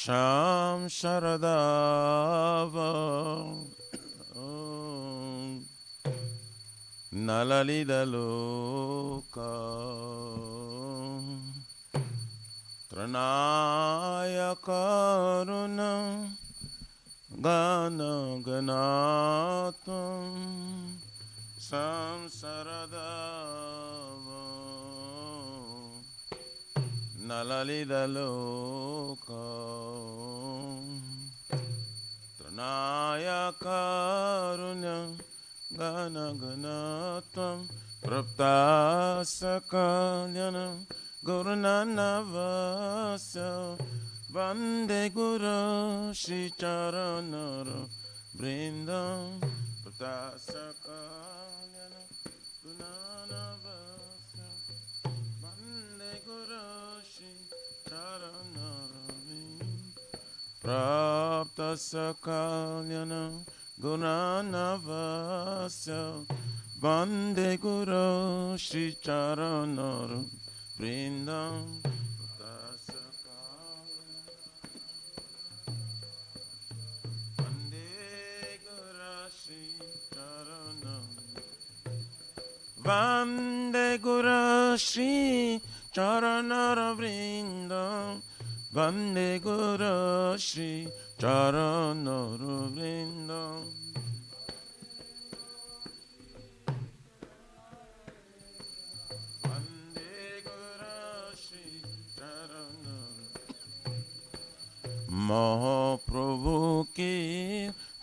Sham Sharadava Nalalidaloka Tranaya Karuna Gana Ganatam Samsaradava Nalalidaloka Tranaya Karuna Gana Ganatam Praptasakalyana Gurunanavasya Vande Guru Shri Charanara Vrindam Praptasakalyana Gurunanavasya Vande Guru Shri Charanara Vrindam Praptasakalyana Gunanavasya Vande Guru Shri Charanara Vrindam Vande Guru Shri Charanara Vande Guru Shri Charanara Vrindam Vande Guru Shri Charanara Vrindam Vande Guru Shri Charanara Mahaprabhu ki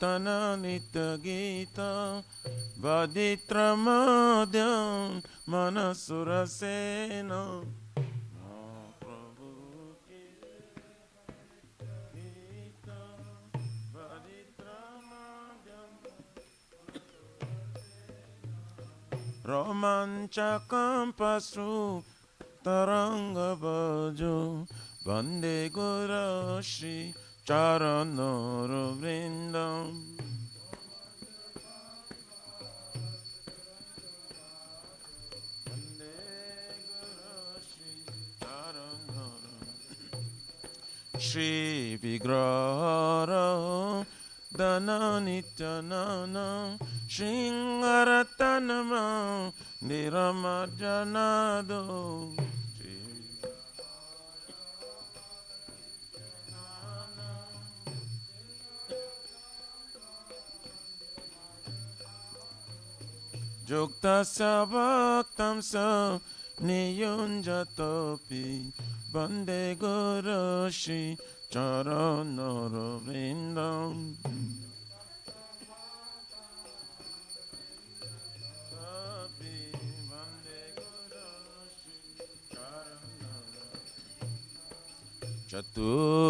Tananita Gita Vaditramadhyam Manasurasena Mahaprabhu ki Gita Vaditramadhyam Romanchakam Pasru Taranga Bhajo Vande Guru Shri Charanara Vrindam Vande Guru Shri Charanara Shri Vigrahara Dana Nityanana Shingaratanama Niramajanado Jukta Sabaktam Sa Niyunjatopi Vande Guru Shri Charanara Vrindam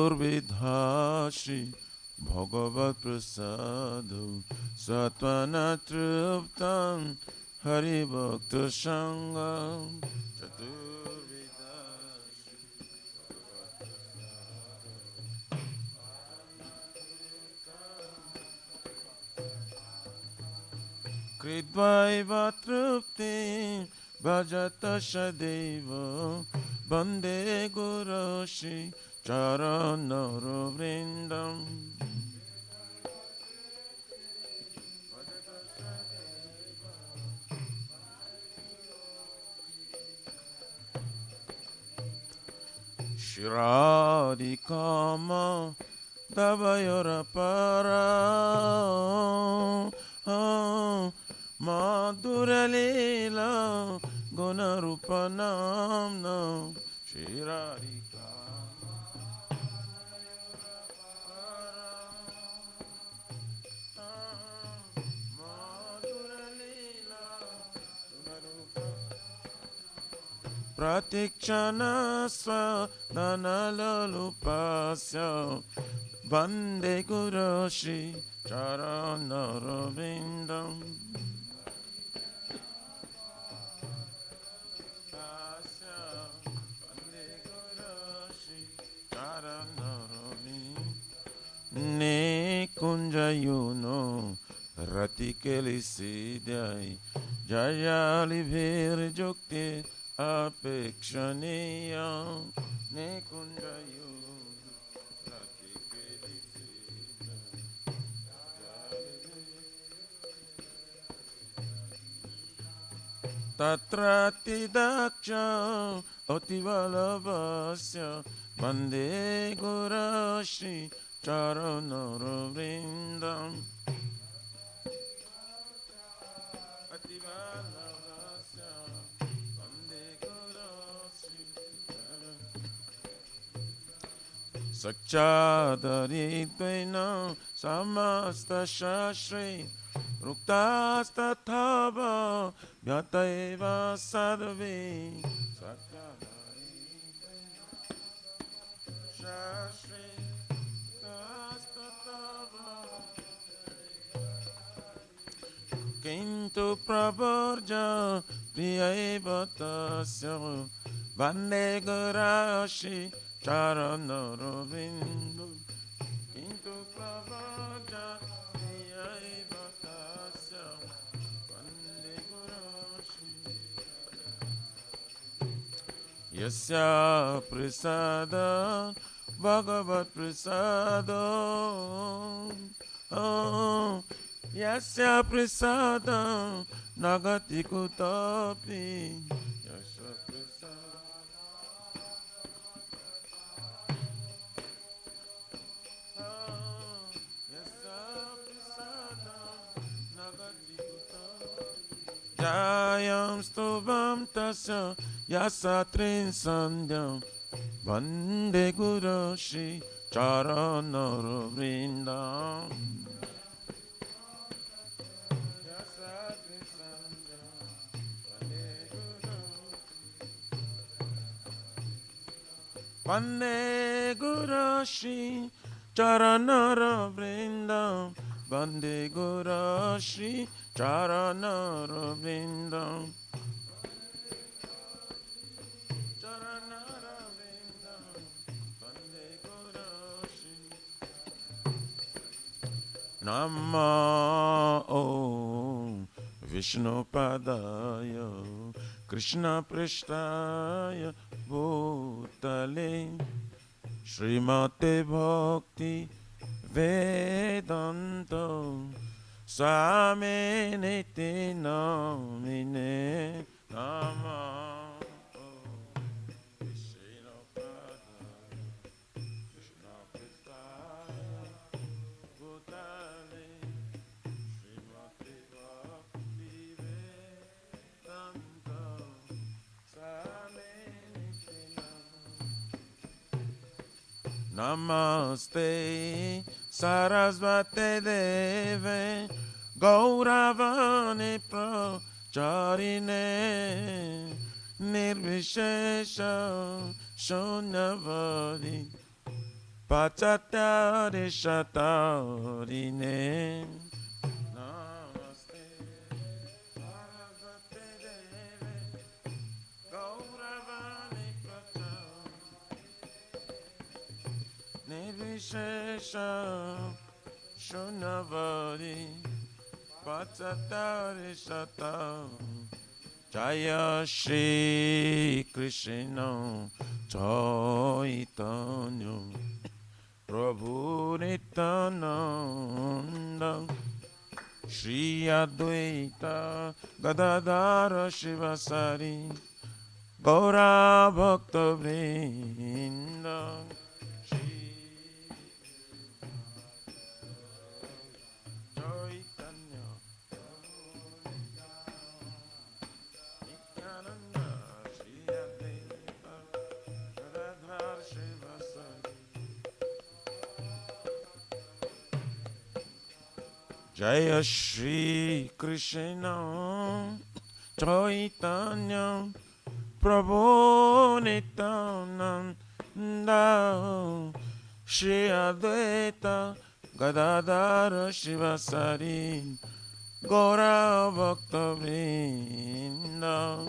Chaturvidha Shri Bhagavad Prasadu Satvana Truptam Hari Bhakta Sangam Chaturvidha Kridvaiva Trupti Bhajata Shadeva Vande Guru Shri Charanara Vrindam Shiradikama Davayora Para Madhura Leela Gunarupanamna Shiradikama Pratikshana Svadanalupasya Vande Guru Shri Charanara Vrindam Ne Kunjayuno Ratikeli Siddhai Jayali Vir Jukti Apekshaniya Ne Kunjayuno Tatrati daksha Otivalabhasya Vande Gurashi Charanara Vrindam Otivalabhasya Vande Gurashi Sakchadari Dvaina Samasta Shashri Ruktastatthava Vyataiva Sadhavi Sakchadari Dvaina Shashri Ruktastatthava Kintu Pravarja Priyaiva Tasya Vande Gurashi Charanara Vindu Kintu Pravaja Priyaiva Tasya Vande Gurashi Yasya Prasada Bhagavat Prasada Yasya Prasada Nagati Kutapi Yasya Jayam Stubam Tasya Yasatrin Sandhyam Vande Gurashi Charanara Vrindam Yasatrin Sandhyam Vande Gurashi Charanara Vrindam Vande Gurashi Charanara Vrindam Charanara Vrindam Vande Gurashi Nama Om Vishnu Padaya Krishna Prishtaya Bhutale Srimate Bhakti Vedanta Swamine Namine Nama Vishnu Padaya Krishna Pristaya Bhutale Srimate Bhakti Vedanta Swamine Namaste Sarasvate Deve Gauravane Pracharine Nirvishesha Shunyavadi Pachatyari Shatarine Namaste Sarasvate Deve Gauravane Pracharine Nirvishesha Shunyavadi Pachatari Shata Jaya Shri Krishna Chaitanya Prabhu Nityananda Shri Advaita Gadadhara Shivasari Gaura Bhakta Vrinda Jaya Shri Krishna Chaitanya Prabhu Nityananda Shri Advaita Gadadhara Shivasari Gaura Bhakta Vrinda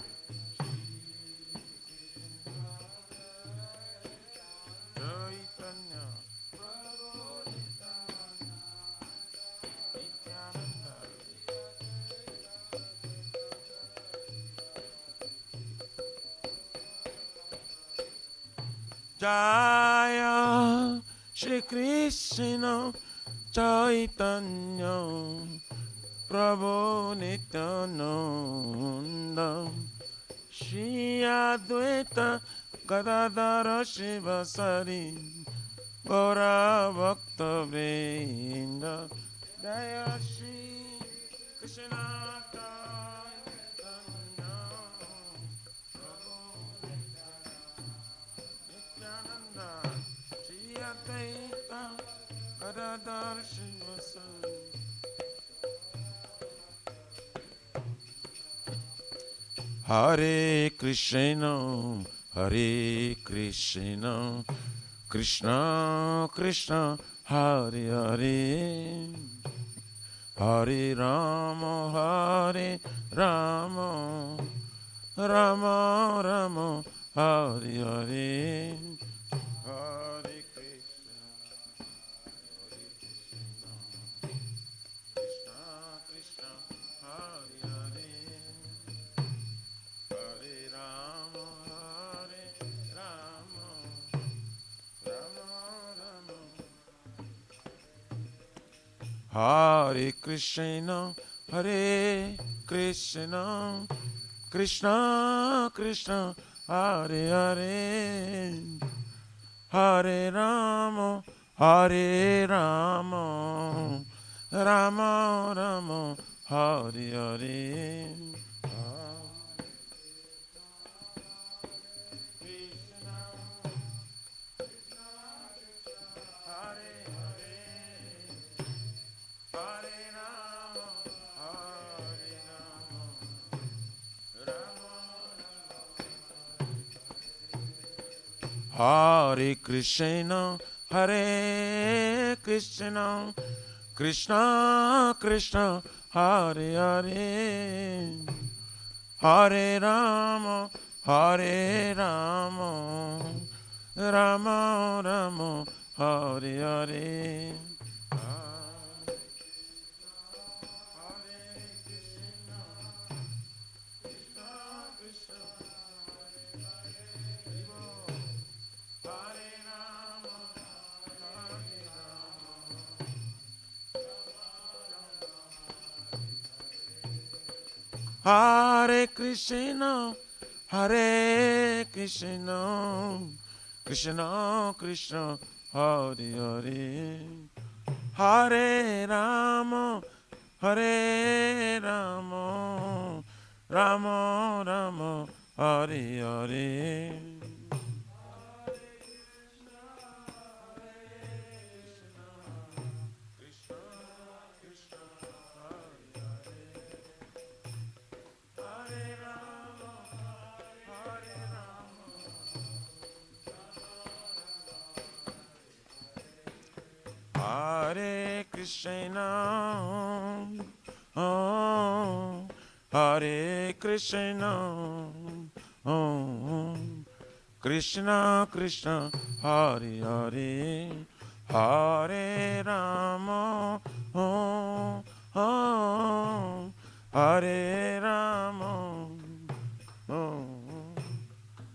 Jaya Shri Krishna Chaitanya Prabhu Nityananda Shri Advaita Gadadara Shivasari Gaura Bhakta Vrinda Jaya Shri Krishna Chaitanya Prabhu Nityananda Shri Advaita Gadadara Shivasari. Hare Krishna, Hare Krishna, Krishna Krishna, Hare Hare, Hare Rama, Hare Rama, Rama Rama, Hare Hare, Hare Krishna, Hare Krishna, Krishna Krishna, Hare Hare. Hare Rama, Hare Rama, Rama Rama. Hare Krishna, Hare Krishna, Krishna Krishna, Hare Hare, Hare Rama, Hare Rama, Rama Rama, Hare Hare. Hare Krishna, Hare Krishna, Krishna Krishna, Hare Hare, Hare Rama, Hare Rama, Rama Rama, Hare Hare. Hare Krishna, Hare Krishna, Krishna Krishna, Hare Hare, Hare Rama, Hare Rama, Rama Rama, Hare Hare. Hare Krishna, oh, Hare Krishna, oh, Krishna Krishna, Hare Hare, Hare Rama, oh, oh, Hare Rama, oh,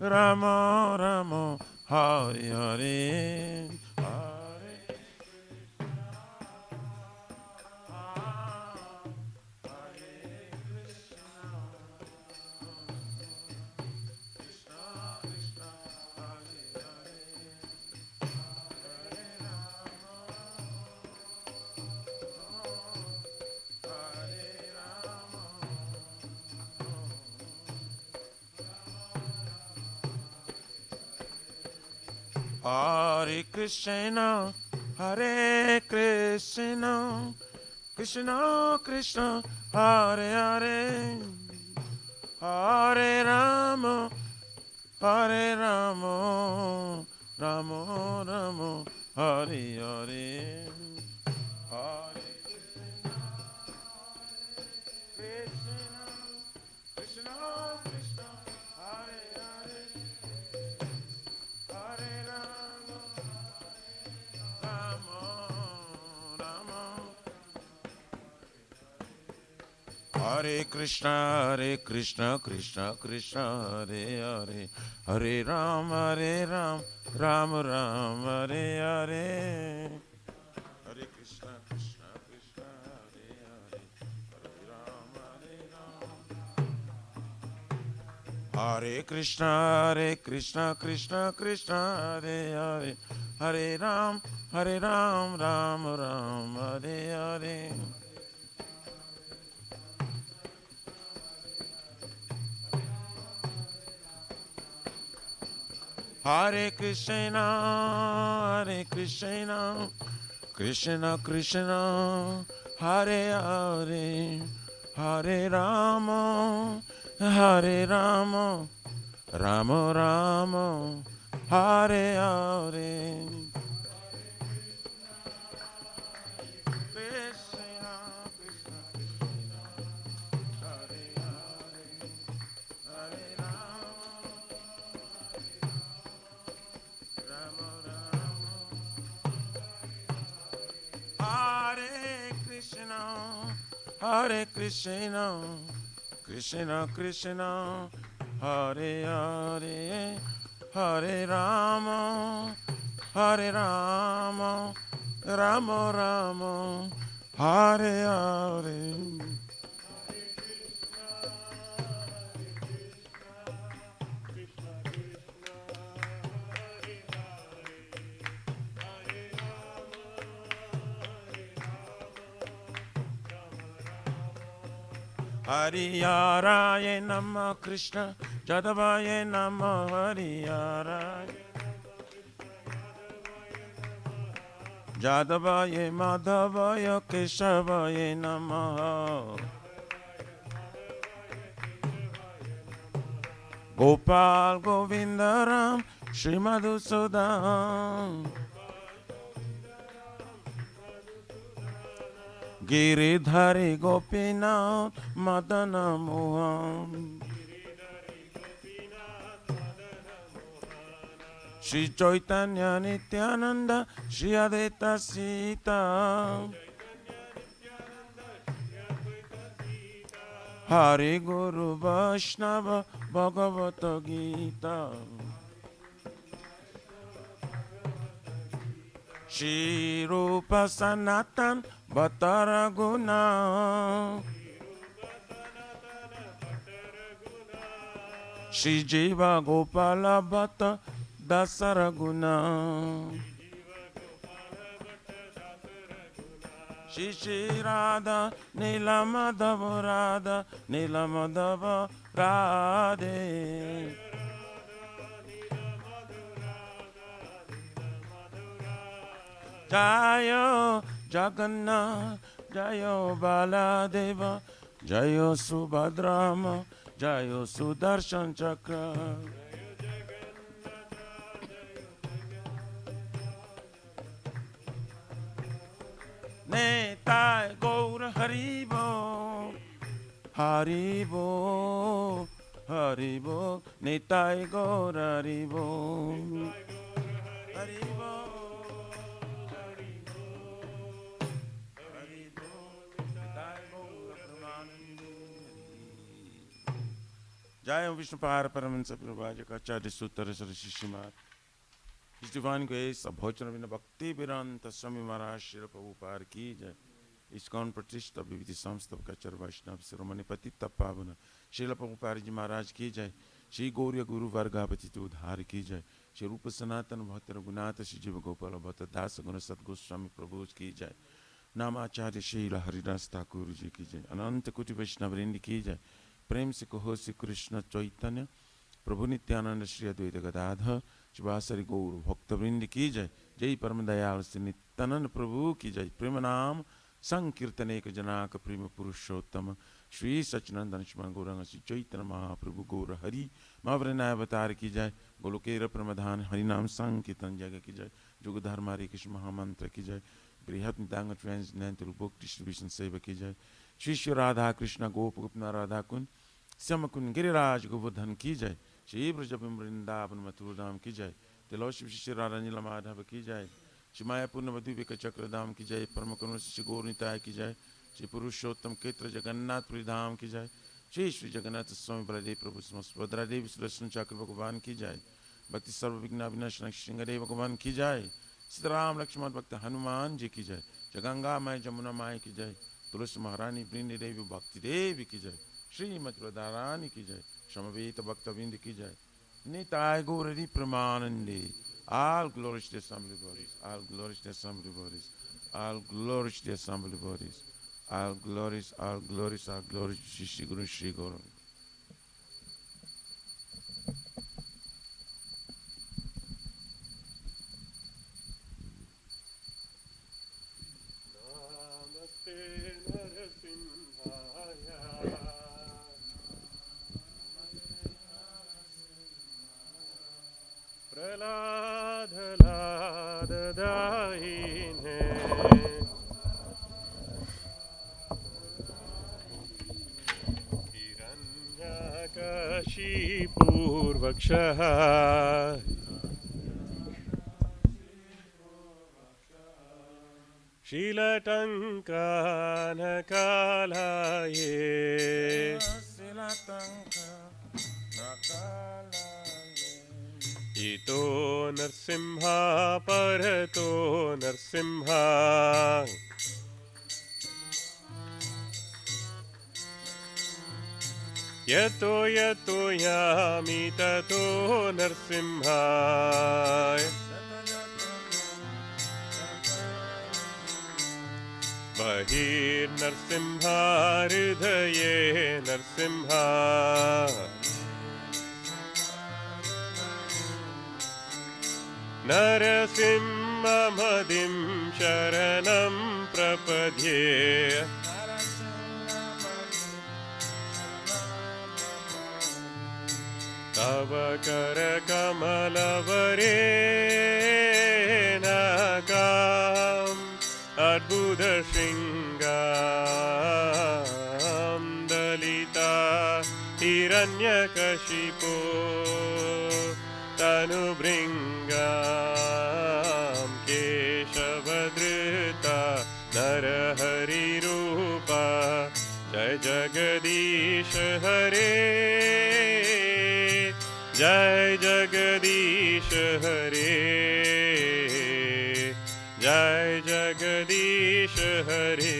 Rama Rama, Hare Hare. Hare Krishna, Hare Krishna, Krishna Krishna, Hare Hare, Hare Rama, Hare Rama, Rama Rama, Hare Hare. Hare Krishna, Krishna Krishna, Hare Hare, Hare Rama, Rama Rama. Hare Krishna, Krishna Krishna, Hare Hare, Hare Ram, Ram Ram, Hare Hare. Hare Krishna, Krishna Krishna, Hare Hare, Hare Hare Krishna, Krishna Krishna, Hare Hare, Hare Ram, Ram Ram, Hare Hare. Hare Krishna, Krishna Krishna, Hare Hare, Hare Rama, Hare Rama, Rama Rama, Hare Hare. Krishna, Krishna, Hare Hare, Hare Rama, Rama Rama, Hare Krishna, Hare Krishna, Krishna Krishna, Hare Hare, Hare Rama, Hare Rama, Rama Rama, Hare Hare. Hariyaraya Namah Krishna Jadavaya Namah Hariyaraya Jadavaya Madhavaya Keshavaya Namah Gopal Govindaram Shri Madhusudam Giridhari Gopinath Madana Mohan Shri Chaitanya Nityananda Shri Advaita Sita Hari Guru Vaishnava Bhagavata Gita Shri Rupa Sanatan Bhattara Guna Shri Jiva Gopala Bhatta Dasara Guna Shri Shri Radha Nila Madhava Radha Nila Madhava Radhe Jayo Jagannath, Jayo Baladeva, Jayo Subhadrama, Jayo Sudarshan Chakra. Netai Gaura Haribo, Haribo, Haribo, Netai Gaura Haribo, Haribo. Jai Vishnu Pahara Paramahansa Prabhajaka Acharya Sutara Saraswati Srimad. His Divine Grace, Abhojana Vina Bhakti Vedanta Swami Maharaj Srila Prabhupada Ki Jai. ISKCON Pratishta Viviti Samstav Kachar Vaishnav Siromani Patita Pavana Srila Prabhupada Ji Maharaj Ki Jai. Shri Gauriya Guru Vargapati Udhar Ki Jai. Shri Rupa Sanatana Bhakti Raghunatha Shri Jiva Gopala Bhatta Dasa Guna Sat Goswami Prabhu Ki Jai. Namacharya Srila Haridas Thakur Ji Ki Jai. Ananta Kuti Vaishnavrendi Ki Jai. प्रेम से कहो श्री कृष्ण चैतन्य प्रभु नित्यानंद श्री अद्वैत गदाधर शिवासरि गौर भक्तवृंद की जय जय परम दयाल श्री नित्यानंद प्रभु की जय प्रेम नाम संकीर्तनेक जनाक प्रेम पुरुषोत्तम श्री सच्चिदानंद श्री गौरंग श्री चैतन्य महाप्रभु गौर हरि महावरनाय अवतार की जय गोलोकेर प्रमधान हरिनाम संकीर्तन जगह की जय जुग धर्म हरे कृष्ण महामंत्र की जय बृहत् नितांग ट्रांसनेंट रूपक डिस्ट्रीब्यूशन सेवा की जय श्री श्री राधा कृष्ण गोप गोपना राधा कुंड श्याम कुंड गिरिराज गोवर्धन की जय श्री ब्रजबिम वृंदावन मथुराधाम की जय तिलोश्री श्री राधा नीला माधव की जय श्री मायापुर नवद्वीप चक्रधाम की जय परम करुण श्री गौर निताय की जय श्री पुरुषोत्तम क्षेत्र जगन्नाथपुरी धाम की जय श्री श्री जगन्नाथ स्वामी बलदेव प्रभु सुभद्रा देवी सुदर्शन चक्र भगवान की जय भक्ति सर्व विघ्न विनाशक श्रृंगदेव भगवान की जय सीताराम लक्ष्मण भक्त हनुमान जी की जय गंगा माय जमुना माय की जय तुलसी महारानी वृंद देवी भक्ति देवी की जय श्रीमद् राधारानी की जय, समवेत भक्तविंद की जय, निताय गौर प्रमानंदे. All glories to the assembly bodies, all glories to the assembly bodies, all glories to the assembly bodies, all glories, all glories, all glories to Shri Guru Shri Guru. पूर्वक्षः शीलटङ्कानकालाये इतो नरसिंहा परतो नरसिंहा यतो यतो यामि ततो नरसिंहाय बहिर्नरसिंहा हृदये नरसिंहा नरसिंहमदिं शरणं प्रपद्ये तव करकमलवरेणकाम् अद्भुतशृङ्गां दलिता हिरण्यकशिपो तनुभृङ्गां केशवधृता नरहरिरूपा जय जगदीश हरे जय जगदीश हरे जय जगदीश हरे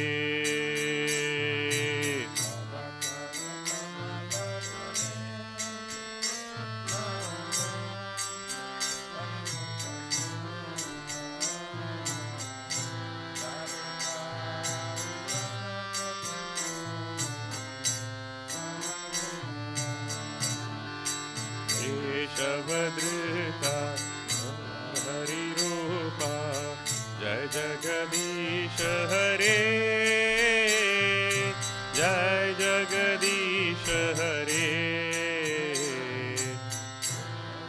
केशवधृता हरिरूपा जय जगदीश हरे जय जगदीश हरे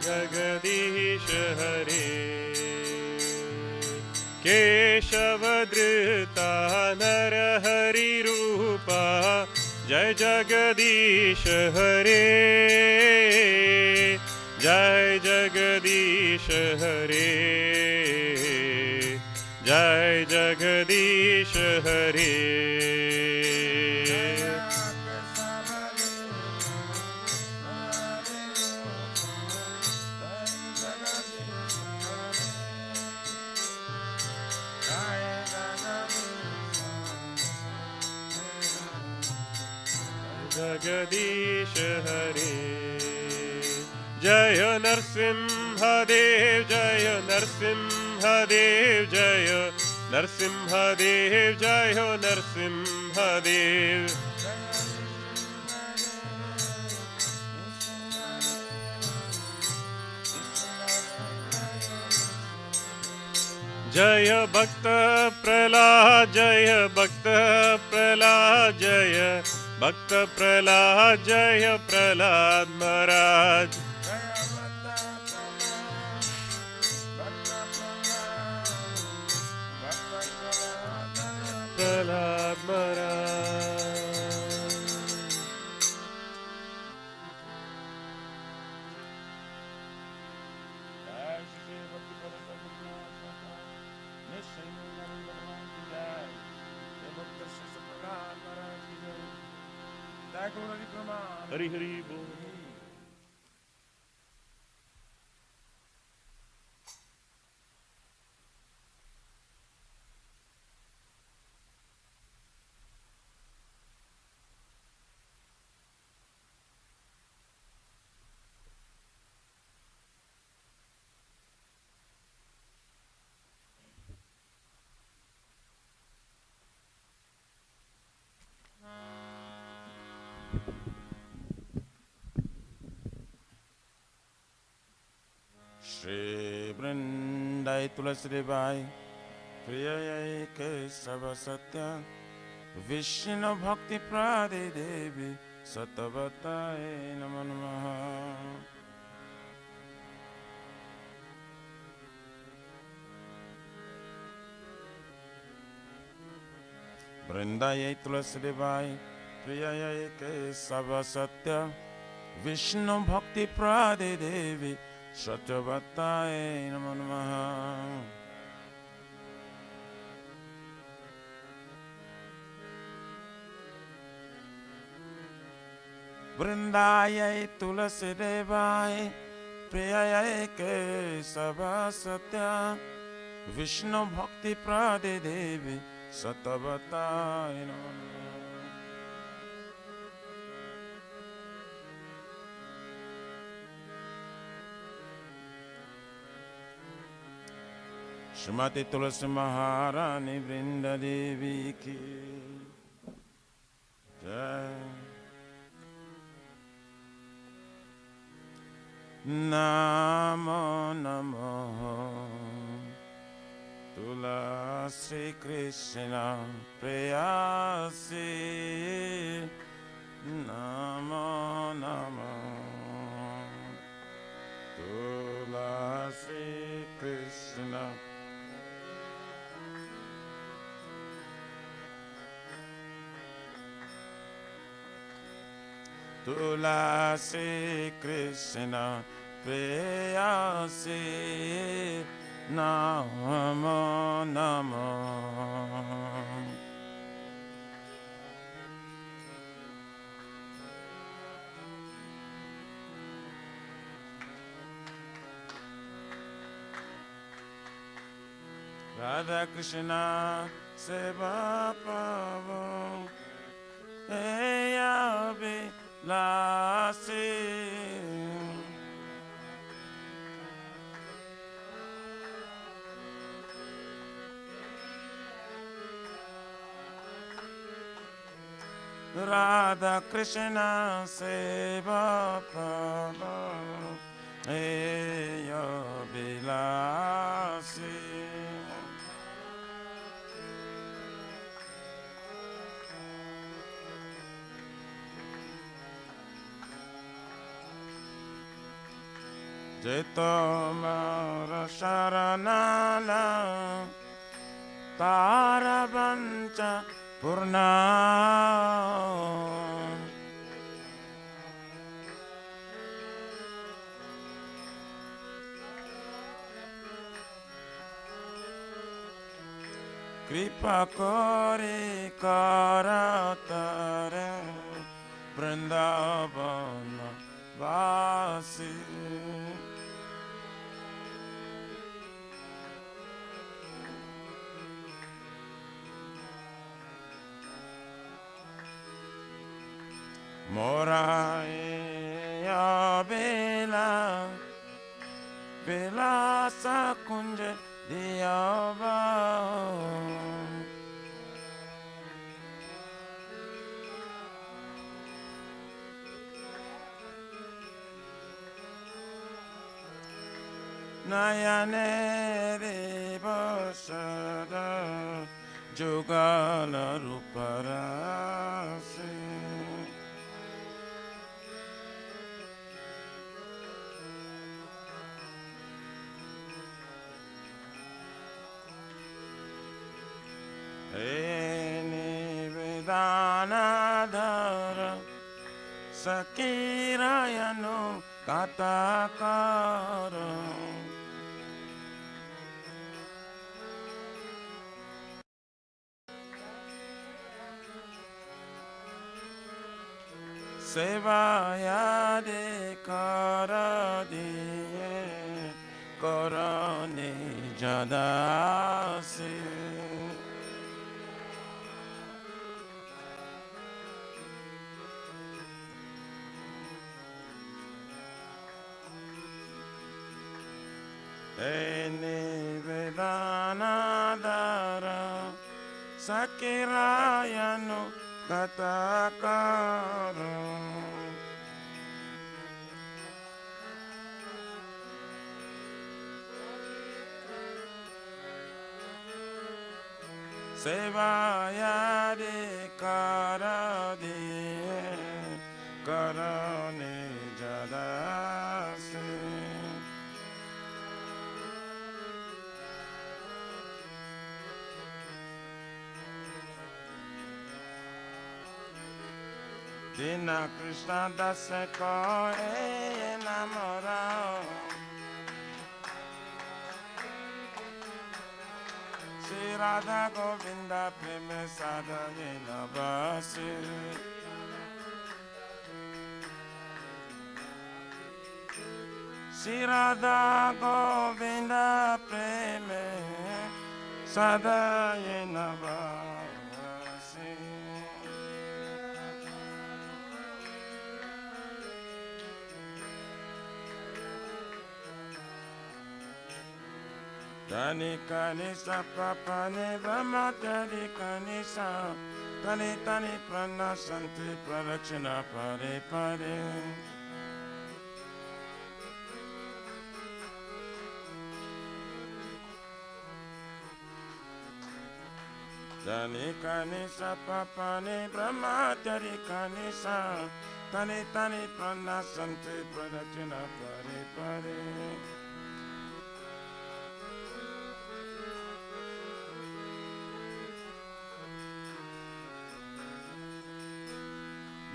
जगदीश हरे केशवधृता नरहरिरूपा जय जगदीश हरे जय जगदीश हरे जय जगदीश हरे जगदीश हरे जय नरसिंहदेव जय नरसिंहदेव जय नरसिंहदेव जय नरसिंहदेव जय भक्त प्रहलाद जय भक्त प्रहलाद जय भक्त प्रहलाद जय प्रहलाद महाराज प्रहलाद महाराज हरि हरि बोल वृंदाय तुलसी देवाय प्रिय केशव सत्य विष्णु भक्ति प्रदे देवी सतवताय नमो नमः। वृंदाय तुलसी देवाय प्रिय केशव सत्य विष्णु भक्ति प्रदे देवी सतवताय नमो नमः। वृंदाय तुलसी देवाय प्रिय केशव सत्य विष्णु भक्ति प्रदे देवी सतवताय नमो नमः। श्रीमती तुलसी महारानी वृंद देवी की जय। नमो नमो तुलसी कृष्ण प्रेयसी नमो नमो तुलसी कृष्ण तुलसी कृष्ण प्रेयसी नमो नमो राधा कृष्ण सेवा पावो लासी राधा कृष्ण सेवा प्रभु विलासी जय तोमर शरणला तारा बंच पूर्णा कृपा करे करतरे वृंदावन वासी मोरा बेला बेलास कुंज दियावा नयने रे बसर जुगल रूपरासे निवेदानाधर सकीरायनो काताकार सेवाया दे कर दिए करने जदासी निवेदनादर सकिरायनु कथाकार सेवायाधिकार दिए करने जदा से दीन कृष्ण दास को नाम राम श्री राधा गोविंद प्रेम साधने नवासी श्री राधा गोविंद प्रेम साधने नवासी Tani kani sa papani brahma tani kani sa tani tani prana santi pradakshina pare pare Tani kani sa papani brahma tani kani sa tani tani prana santi pradakshina pare pare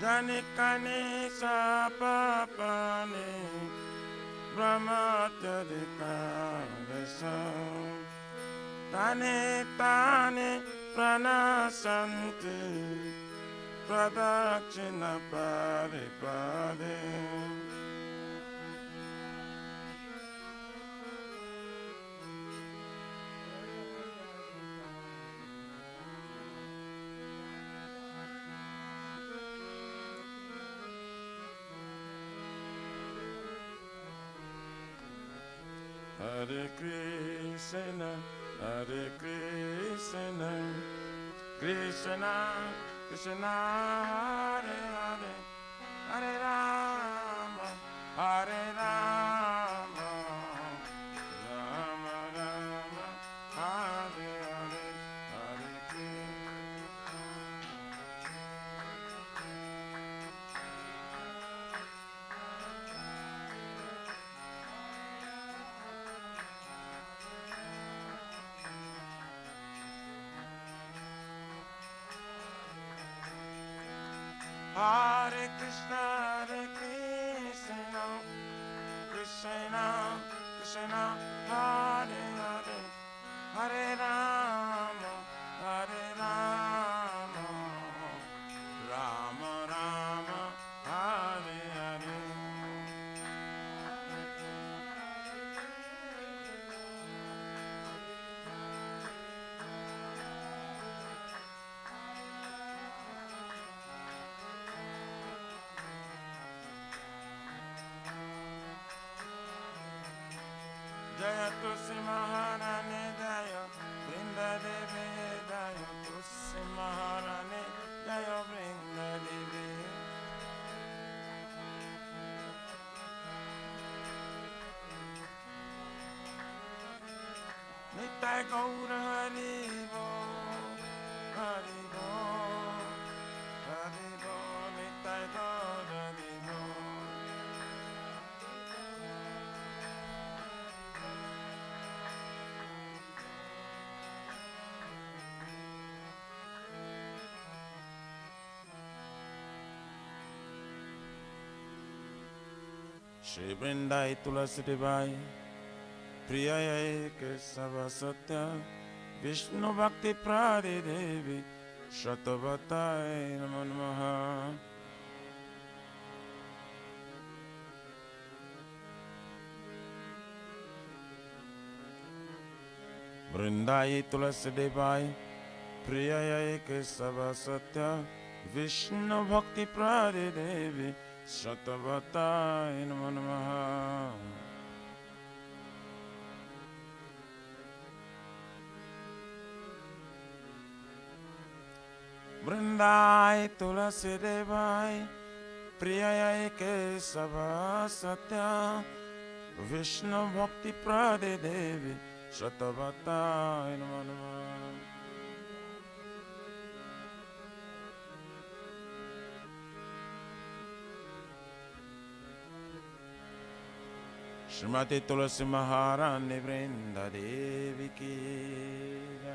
Jani kani sa papani brahma tani kani sa tani tani prana santi pradakshina pare pare Hare Krishna, Hare Krishna, Krishna, Krishna, Hare Hare, Hare Rama, Hare Rama, Rama Rama, Hare Hare, Hare Krishna. Hare Krishna, Krishna, Krishna, Hare Hare, Hare Rama, Hare Rama, Rama Rama, Hare Hare. Jaya Tulsi Maharani Jaya Vrinda Devi Jaya Tulsi Maharani Jaya Vrinda Devi Nitai Gaura Hari Bo Hari Bo Hari Bo Nitai Gaura Hari Bo Shri Vrindai Tulasi Devai Priyayai Kesava Satya Vishnu Bhakti Prade Devi Shatavatai Namo Namaha Vrindai Tulasi Devai Priyayai Kesava Satya Vishnu Bhakti Prade Devi Shatavatai Namo Namaha Vrindai Tulasi Devai Priyayai Kesava Satya Vishnu Bhakti Prade Devi Shatavatai Namo Namaha Shrimati Tulasi Maharani Vrinda Devi Ki Jai.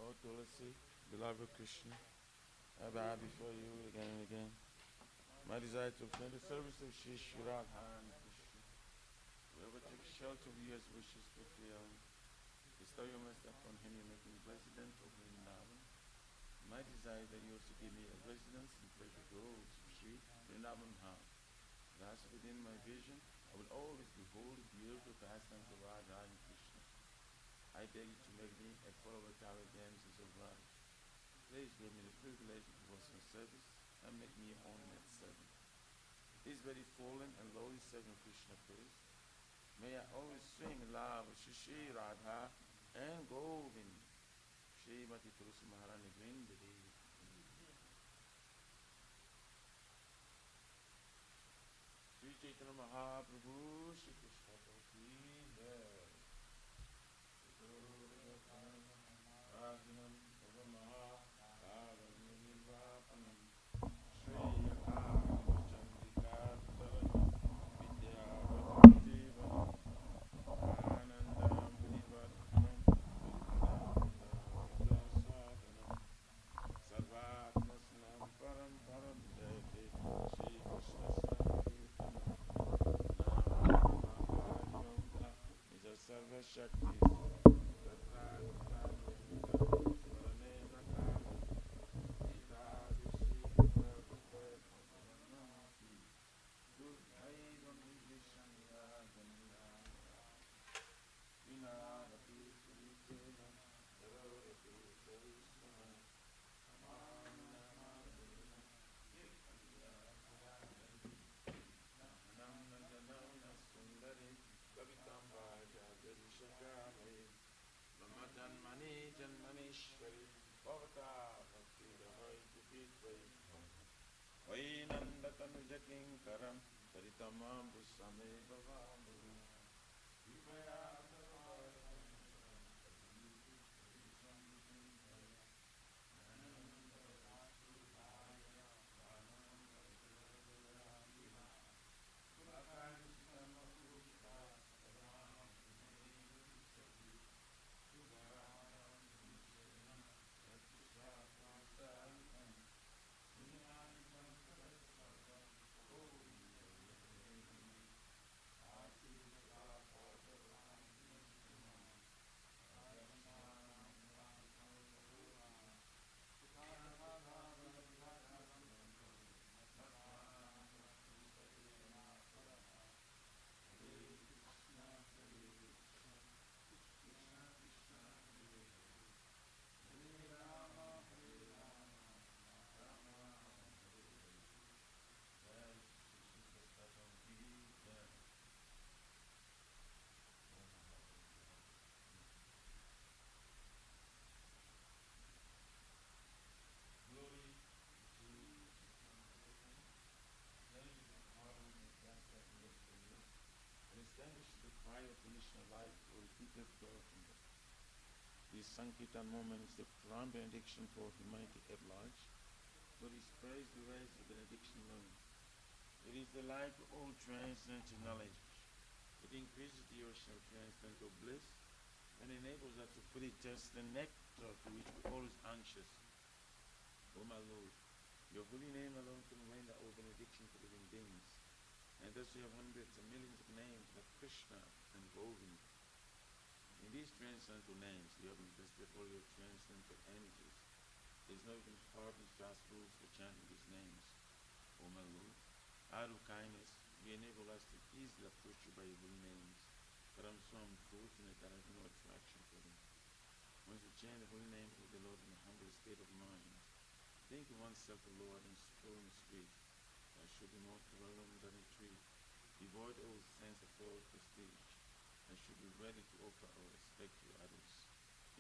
Oh Tulasi, beloved Krishna, I bow before you again and again. My desire to obtain the service of Shri Radha and Krishna. Whoever takes shelter of you as wishes fulfill. Bestow your mercy upon him, you make him president of Vrindavan. My desire that you also give me a residence in pleasure groves of Shri Vrindavan Dham. Thus within my vision, I will always behold the beautiful pastimes of Radha and Krishna. I beg you to make me a follower of the dances of Radha. Please give me the privilege of devotional service and make me your ornament servant. This very fallen and lowly servant Krishna praise. May I always sing love of Shri Radha and Govind. Srimati Tulsi Maharani Vrinda Devi. Sri Chaitanya Mahaprabhu Shri Krishna Ki Jai. Rajanam Bhavamaha Karanam Nivapanam Shri Yaka Chandrika Taranam Vidyavati Vanam Anandam Nivartanam Vrindavanam Sarvatmasnam Param Param Jayate Shri Krishna Sankirtanam Namah Nija Sarva Shakti Janmani Janmanishwari Bhavata Bhakti Rahaiti Pitwai Vainanda Tanujakin Karam Taritamam Visame Bhavamuru Vipaya the cry of conditional life for repeated birth. This Sankirtan moment is the prime benediction for humanity at large. But His praise the rest of benediction alone. It is the light of all transcendental knowledge. It increases the ocean of transcendental bliss and enables us to fully taste the nectar to which we always anxious. O my Lord, your holy name alone can render all benediction to living beings. And thus you have hundreds and millions of names like Krishna and Govind. In these transcendental names, you have invested all your transcendental energies. There is no even hard and fast rules for chanting these names. O my Lord, out of kindness, you enable us to easily approach you by your holy names. But I'm so unfortunate that I have no attraction for them. Once you chant the holy name of the Lord in a humble state of mind, think of oneself a Lord and slow and sweet. I should be more tolerant than a tree, devoid all sense of false prestige, and should be ready to offer our respect to others.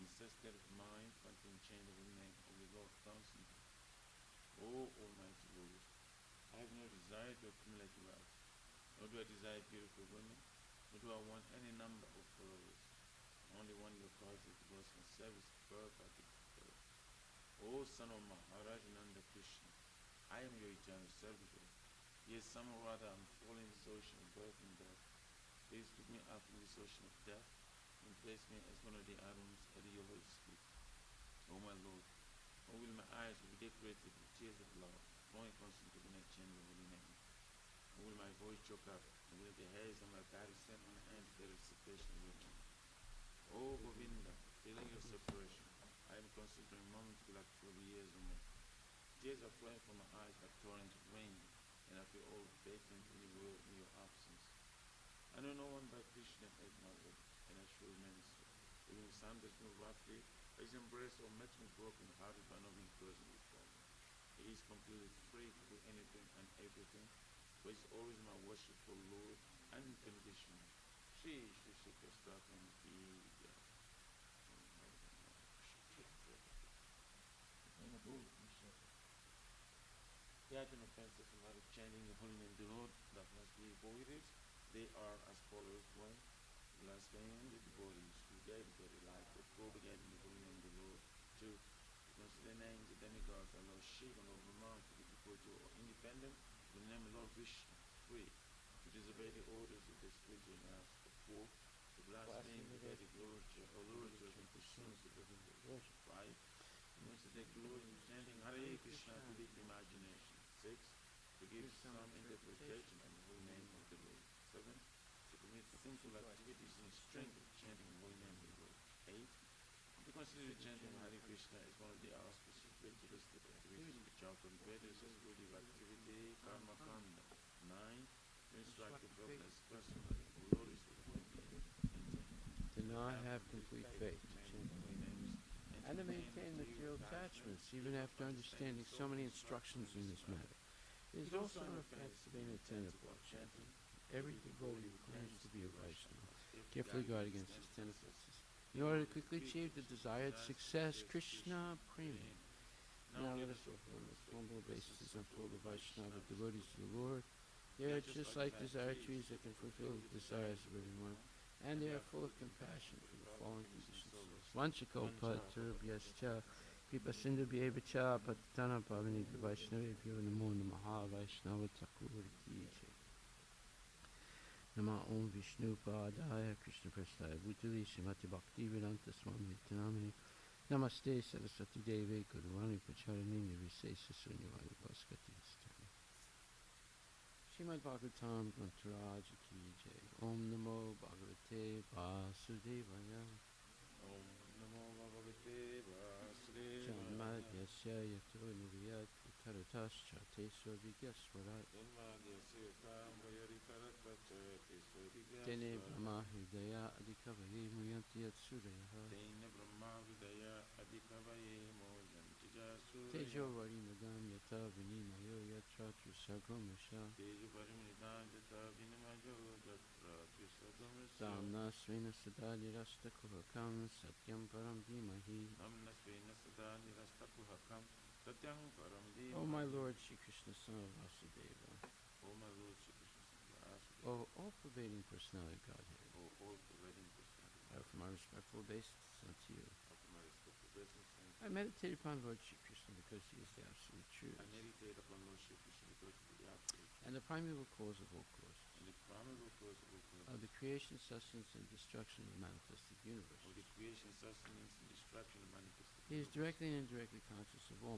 In such state of mind, one can chant the holy name of the Lord constantly. O Almighty Lord, I have no desire to accumulate wealth, nor do I desire beautiful women, nor do I want any number of followers. only one your cause is devotional service, birth of the birth. O son of Maharaj Nanda Krishna, I am your eternal servitor. Yes, somehow or other I'm falling in this ocean of birth and death. Please pick me up from this ocean of death and place me as one of the atoms at your lotus feet. O my Lord, O will my eyes be decorated with tears of love, flowing constantly when I chant your holy name. O will my voice choke up, and will the hairs on my body stand on end to the recitation of your name. O Govinda, feeling your separation, I am considering moments like 40 years or more. Tears are flowing from my eyes like torrents of rain, and I feel all vacant in your world in your absence. I know no one but Krishna as my Lord, and I shall remain so. Even if Sam does move roughly, his embrace or makes me broken hearted by not being present before him. He is completely free to do anything and everything, but he's always my worshipful Lord, unconditional. Shri Shri Shri Krishna and Krishna. The item offenses from out of chanting the holy name of the Lord that must be avoided. They are as follows: 1. Blaspheming the devotees who dedicated life for propagating the holy name of the Lord. 2. Consider names of demigods are Lord Shiva and Lord Brahma to be devoted or independent with the name of Lord Vishnu. 3. To disobey the orders of the spiritual master. 4. To blaspheme the Vedic literature or literature and pursuance of the worship. 5. To take glory in chanting Hare Krishna to deep imagination. 6. To give some interpretation of the holy name of the Lord. 7. To commit sinful activities in the strength of chanting the holy name of the Lord. 8. To consider chanting Hare Krishna as one of the auspicious ritualistic activities which are from Vedas as worthy of activity, karma kanda. 9. To instruct the brothers personally, glories of the holy name. And 10. To not have complete faith, to chant the holy names, and to maintain material attachments, even after understanding so many instructions in this matter. It is also an offense to be inattentive while chanting. Every devotee who claims to be a Vaishnava carefully guard against these 10 offenses. In order to quickly achieve the desired success, Krishna Prema. Now let us offer on this humble basis unto all the Vaishnava devotees of the Lord. They are just like desire trees that can fulfill the desires of everyone, and they are full of compassion for the fallen conditions. Vanchakalpatarubhyascha Kripa Sindhu Bhyevacha Patana Pavani Vaishnavebhyo Namo Namaha Vaishnava Thakur Ki Jai. Nama Om Vishnu Padaya Krishna Prasthaya Bhutali Srimati Bhakti Vedanta Swami Nityanamani Namaste Saraswati Devi Guruvani Pacharani Nirvisesa Sunyavadi Bhaskati Stani. Srimad Bhagavatam Grantaraj Ki Jai. Om Namo Bhagavate Vasudevaya. Om Namo Bhagavate Vasudevaya. Janmadhyasya yato niriyat utaratascha teso vigyasvarat. Janmadhyasya kamvayaritaratvacha teso vigyasvarat. Tene brahma hridaya adhikavaye muyanti yatsurayaha. Tene brahma hridaya adhikavaye muyanti yatsurayaha. Tejo varimudam yata vinimayo yatra trisagramesha. Tejo varimudam yata vinimayo yatra trisagramesha. Damna svena sada nirastakuhakam satyam param dhimahi. Namna svena sada nirastakuhakam satyam param dhimahi. O my Lord Shri Krishna, son of Vasudeva. O my Lord Shri Krishna, son of Vasudeva. O all-pervading personality of Godhead. O all-pervading personality. I offer my respectful obeisance unto you. Offer my respectful obeisance unto you. I meditate upon Lord Shri Krishna because he is the absolute truth, I meditate upon Lord Shri Krishna because he is the absolute and the primeval cause of all causes, and the primeval cause of all causes, of the creation, sustenance, and destruction of the manifested universe. of the creation, sustenance, and destruction of manifested He is universe. directly and indirectly conscious of all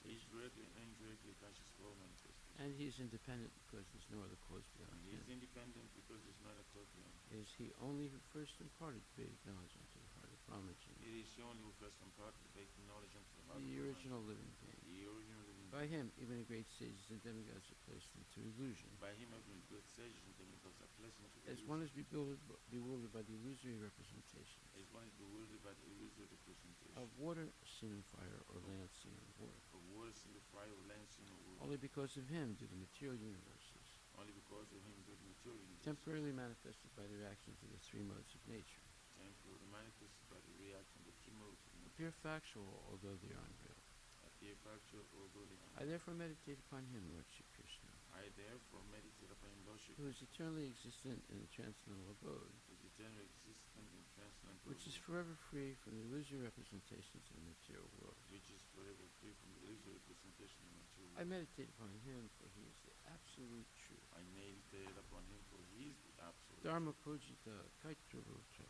He is manifestations, directly and indirectly conscious of all manifestations. and he is independent because there is no other cause beyond And he is him. independent because there is not a cause beyond him. It is he only who first imparted Vedic knowledge into the heart of Brahmaji, It is the only who first imparted the basic knowledge unto the heart of the Brahma. original living being. The original living By being. him, even the great sages and demigods are placed into illusion. By him even good sages and demigods are placed into As illusion. one is bewildered by the illusory representation As one is bewildered by the illusory representation of water, seen in fire, or land seen in water. of water, in the fire, or land, seen or water. Only because of him do the material universes, Only because of him good material universe, temporarily manifested by the reactions of the three modes of nature, temporarily manifested by the reaction of the three modes of nature, appear factual although they are unreal. appear factual although they are. I therefore meditate upon him, Lord Shri Krishna, I therefore meditate upon him, Lord Shri who is eternally existent in the transcendental abode, who is eternal existence and transcendental which is world, forever free from the illusory representations of the material world. which is forever free from the illusory representation of material I world. meditate upon him, for he is the absolute truth. I meditate upon him, for he is the absolute Dharma Kojita Kaitravota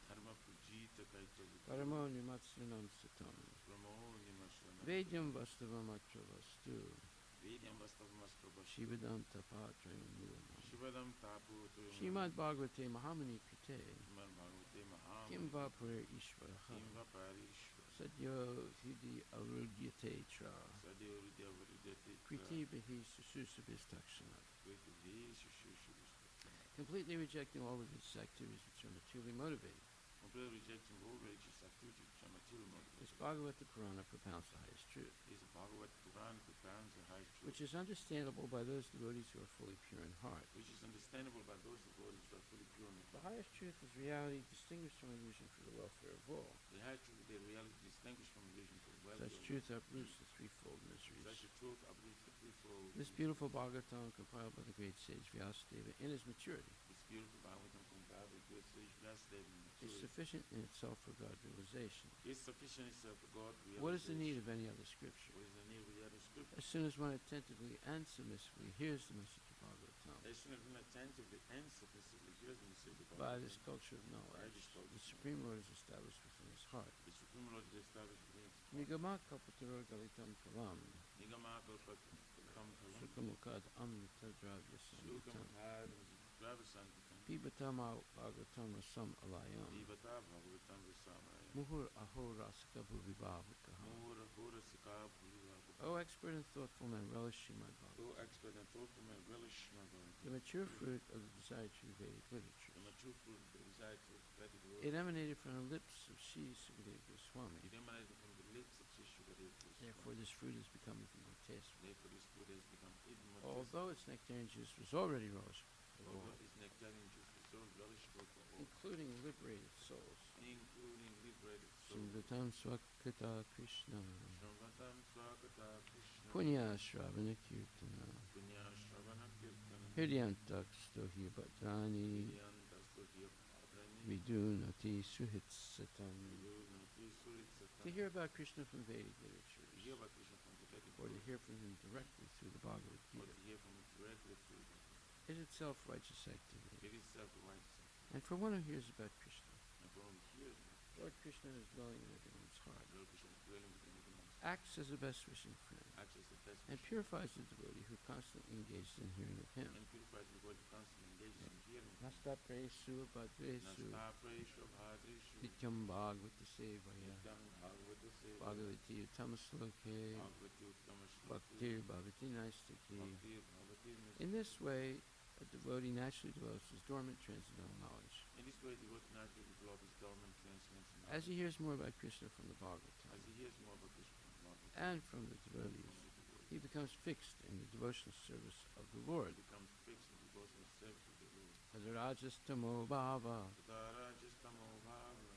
Dharma Pujita Kaita Paramo Nimatsunam Satam Brahmo Nimashana Vedyam Vastavam Vastu Vedyam Vastavamastrabhashu Shivadam Tapatrayam Mulamam Shivadam Tapu Srimad Bhagavate Mahamani Krite Srimad Bhagavate Maham Kim Vapure Ishvaraha Kimva Parishva Sadyo Hidi Arugyate Tra Sadyo Vidya Varidati Kriti Behi Sususabistakshanat Kriti Shushu completely rejecting all religious activities which are materially motivated. Completely rejecting all religious activities which are material This motivated. Bhagavata Purana propounds the highest truth, Is Bhagavad Puran propounds the highest truth, which is understandable by those devotees who are fully pure in heart. which is understandable by those devotees who are fully pure in The heart. highest truth is reality distinguished from illusion for the welfare of all. The highest truth, the reality distinguished from illusion for the welfare Such of truth uproots the threefold miseries. such a truth uproots the threefold. This beautiful Bhagavatam, compiled by the great sage Vyasadeva in his maturity, This beautiful Bhagavatam compiled with great sage Vyasadeva in is maturity sufficient in itself for God realization. is sufficient itself for God realization. What is the need of any other scripture? What is the need of the other scripture? As soon as one attentively and submissively hears the message of Bhagavatam, As soon as one attentively and submissively hears the message of by Bhagavatam, this culture of by knowledge, this culture the of Supreme Lord is established within his heart. the Supreme Lord is established within his heart. Nigama Kalpataro Galitam Kalam, Nigama Kalpatam Kalam Sukamukad Amrita Dravya Shukam Samhitam, Had Dravisantam Pibatama Bhagavatam Rasam Alayam, Divata Bhagavatam Visamaya Muhur Aho Rasika Bhuvibhavakaha. Mura Hura Sika Bhula O expert and thoughtful man, relish Srimad O Bhagavatam, expert and thoughtful man relish my the mature fruit of the desired true Vedic literature. The mature fruit of the desire to Vedic word. It emanated from the lips of Sri Sukadeva Goswami. It emanated from the lips of Sri Shukadeva. Therefore, this fruit has become even more tasteful. Therefore, this fruit has become even more Although its nectarian juice was already relishable, tasteful. Although its nectarian juice is so relishable for all, including liberated souls. including liberated souls. Shrivatam Swakata Krishna, Shramvatam Swakata Krishna. Punya Shravana Kirtana, Punya Shravana Kirtana. Hridyantak Stohi Bhadrani, Vidyanta Studiya Padrani. Vidunati Suhitsatam. Vidunati Suritsata. To hear about Krishna from Vedic literatures, To hear about Krishna from the Vedic or to word, hear from him directly through the Bhagavad or Gita, to hear from it directly through the is itself righteous activity. it is self-righteous. And for one who hears about Krishna, And from here, Lord Krishna is dwelling in everyone's heart, Lord Krishna is dwelling within everyone's acts as a best wishing friend, acts as the best and purifies the devotee who constantly engages in hearing of him. and purifies the body constantly engages in hearing. Nasta Presu Bhadresu Nasta Presha Bhadrishu Nityam Bhagavata Sevaya Nityam Bhagavata Seva Bhagavati Uttamasloke Bhagavati Uttama Shloke Bhaktir Bhavati Naistaki. Bhakti Bhavati Nistaki. In this way, a devotee naturally develops his dormant transcendental knowledge. In this way, the devotee naturally develops his dormant transcendental knowledge. As he hears more about Krishna from the As Bhagavatam he hears more about Krishna from the Bhagavatam, and from the devotees, he becomes fixed in the devotional service of the Lord. he becomes fixed in the devotional service of the Lord. Hajarajastamo Bhava Tadara Jistamo Bhava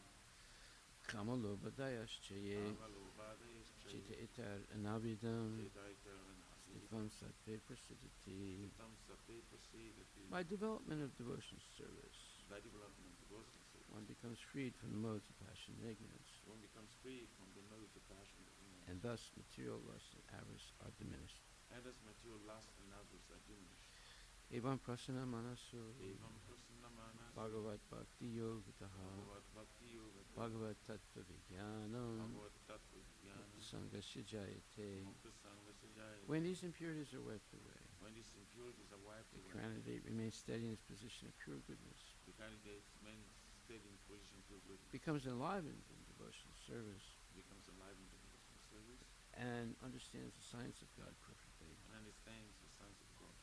Kamalobhadayaschaye Bhavalobhadayascha Chita Itar Anavidam Chedaitarana Stifam Sattve Prasidati. Tam Sape Prasidati. By development of devotional service, By development of devotional service, one becomes freed from the modes of passion and ignorance, one becomes free from the modes of passion and ignorance. and thus material lust and avarice are diminished. And as material lust and avarice are diminished. Evam prasana manasu Evam prasanna Bhagavat Bhakti Yogataha Bhagavat Bhakti Yoga Bhagavat Tattva Vijnanam Bhagavat Tattva Jnana Sangasya Jayate. Mukta Sangha Sajaya. When these impurities are wiped away, When these impurities are wiped the away, candidate remains steady in his position of pure goodness, the candidate remains steady in position to good, becomes enlivened in devotional service, becomes enlivened in devotional service, and understands the science of God perfectly. and understands the science of God.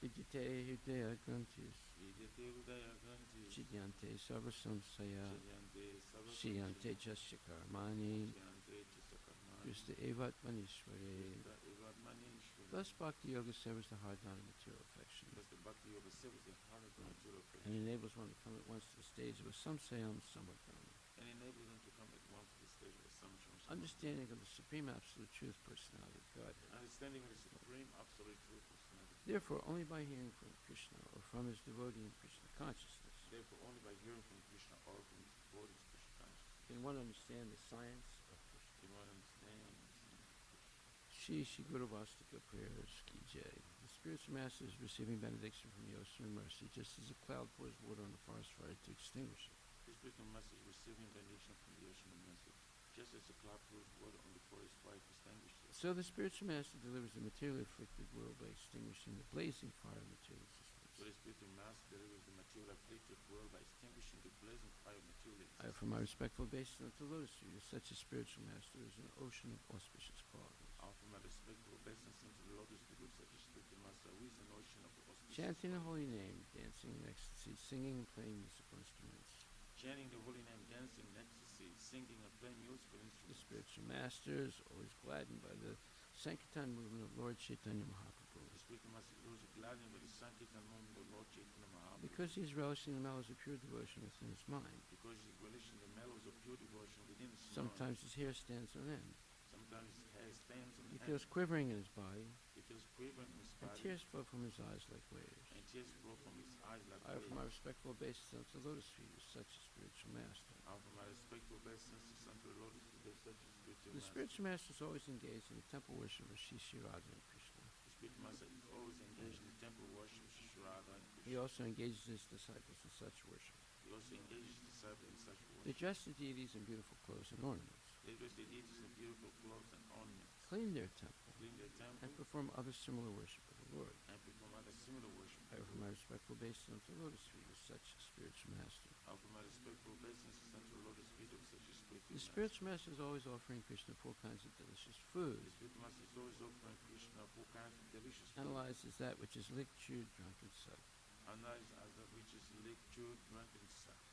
Vidyate Hridaya Grantis Vidyate Udaya Granti Chidyante Sarva Samsaya Chidyante Sava Shiyante Jasya Karmani Chidyante Chisakarmani Krista Evat Manishware. Krista Evad Manishwara. Thus Bhakti Yoga severs the hard knot of material affection Thus the Bhakti Yoga severs the heart of the material and affection enables one to come at once to the stage of a samsayam samadhana, and enables them to come at once to the stage of assumption. understanding of the supreme absolute truth personality of Godhead. Understanding of the supreme absolute truth personality. Therefore, only by hearing from Krishna or from his devotee in Krishna consciousness. Therefore, only by hearing from Krishna or from his devotees Krishna consciousness Can one understand the science of Krishna? can one understand. Shri Guru Vastika prayers ki jai. The spiritual master is receiving benediction from Yosha and mercy, just as a cloud pours water on a forest fire to extinguish it. The spiritual master is receiving benediction from the ocean of mercy, just as the cloud pours water on the forest fire to extinguish it. So the spiritual master delivers the materially afflicted world by extinguishing the blazing fire of material existence. So the spiritual master delivers the material afflicted world by extinguishing the blazing fire of material I existence. offer my respectful obeisance unto Lotus Feet, as such a spiritual master is an ocean of auspicious qualities. I offer my respectful obeisance unto the lotus feet of such a spiritual master who is an ocean of auspicious Chanting the qualities. holy name, dancing in ecstasy, singing and playing musical instruments. Chanting the holy name, dancing in ecstasy, singing and playing musical The instruments. spiritual master is always gladdened by the Sankirtan movement of Lord Chaitanya Mahaprabhu. The spiritual master is also gladdened by the Sankirtan movement of Lord Chaitanya Mahaprabhu. Because he is relishing the mellows of pure devotion within his mind. Because he is relishing the mellows of pure devotion within his mind. Sometimes his hair stands on end. Sometimes his hair stands on He end. feels quivering in his body, He feels quivering in his and body. tears flow from his eyes like waves. And tears flow from his eyes like I offer my waves. respectful obeisance unto Lotus Feet, as such a spiritual master. I offer my respectful obeisances unto the Lord of such a spiritual The master. spiritual master is always engaged in the temple worship of Shri Radha and Krishna. The spiritual master is always engaged in the temple worship of Shri Radha and He Krishna. also engages his disciples in such worship. He also engages his disciples in such They worship. dress the deities in beautiful clothes and ornaments, They dress the deities in beautiful clothes and ornaments, clean their temple, clean their temple, and perform other similar worship of the Lord. and perform other similar worship. I offer my respectful obeisance unto Lotus Feet, as such a spiritual master. I offer my respectful obeisances unto the Lord of such a spiritual The master. spiritual master is always offering Krishna four kinds of delicious food. The spiritual master is always offering Krishna four kinds of delicious food. Analyzes that which is licked, chewed, drunk, and sucked. Analyze as that which is licked, chewed, drunk, and sucked.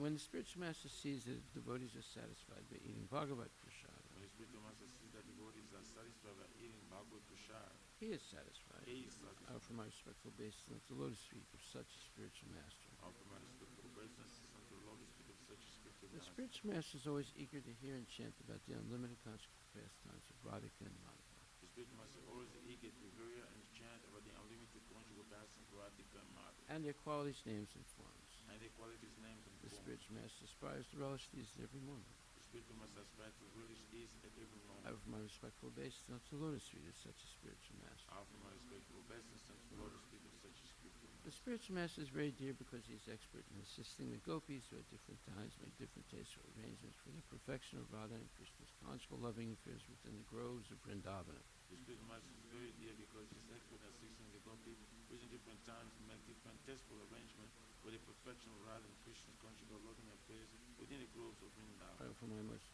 When the spiritual master sees that the devotees are satisfied by eating Bhagavat Prasada, When the spiritual master sees that devotees are satisfied by eating Bhagavad Prasad, he is satisfied. he is I satisfied. offer my respectful obeisance unto the Lotus Feet of such a spiritual master. I offer my respectful obeisances unto the Lord of such a spiritual The master. spiritual master is always eager to hear and chant about the unlimited conjugal pastimes of Radhika and Madhava. The spiritual master is always eager to hear and chant about the unlimited conjugal pastimes of Radhika and Madhava, And their qualities, names, and forms. and their qualities, names, and The forms. spiritual master aspires to relish these every moment. The spiritual master aspires to relish these at every I moment. offer my respectful obeisance unto the Lotus Feet as such a spiritual master. I offer my respectful obeisances unto the Lord of such a spiritual The master. spiritual master is very dear because he is expert in assisting the gopis who at different times make different tasteful arrangements for the perfection of Radha and Krishna's conjugal loving affairs within the groves of Vrindavana. The spiritual master is very dear because he is expert at assisting the gopis which in different times make different tasteful arrangements for the perfection of Radha and Krishna's conjugal loving affairs within the groves of I Vrindavan. offer my most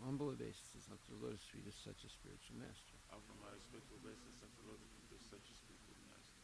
humble obeisances unto the Lotus Feet as such a spiritual master. I offer my respectful obeisances unto the Lord of such a spiritual master.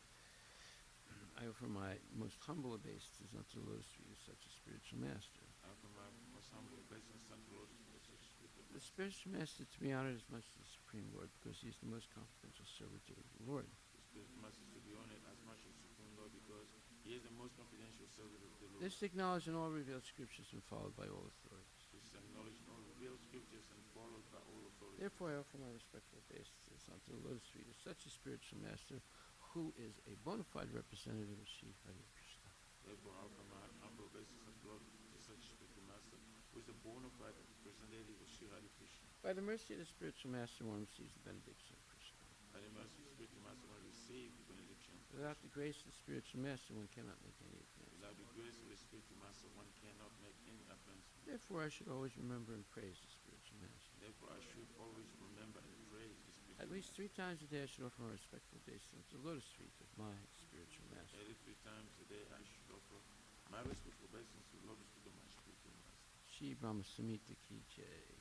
I offer my most humble obeisances unto the Lotus Feet as such a spiritual master. I offer my most humble obeisances unto the Lord of such a spiritual The master. spiritual master is to be honored as much as the Supreme Lord because he is the most confidential servitor of the Lord. The spiritual master is to be honored as much as Supreme Lord because he is the most confidential servant of the Lord. This acknowledged in all revealed scriptures and followed by all authorities. This is acknowledged in all revealed scriptures and followed by all authorities. Therefore, I offer my respectful obeisances unto the Lotus Feet as such a spiritual master who is a bona fide representative of Sri Hare Krishna. Therefore, I offer my humble obeisances unto the Lord of such a spiritual master who is a bona fide representative of Sri Hare Krishna. By the mercy of the spiritual master, one receives the benediction of Krishna. By the mercy of the spiritual master, one receives the benediction. Without the grace of the spiritual master, one cannot make any advance. Without the grace of the spiritual master, one cannot make any advance. Therefore, I should always remember and praise the spiritual master. Therefore, I should always remember and praise the spiritual At least 3 times a day, I should offer my respectful obeisance to the Lotus Feet of my spiritual master. Every 3 times a day, I should offer my respectful obeisance to the Lord of my spiritual master. Shri Brahma Samhita Ki Jai.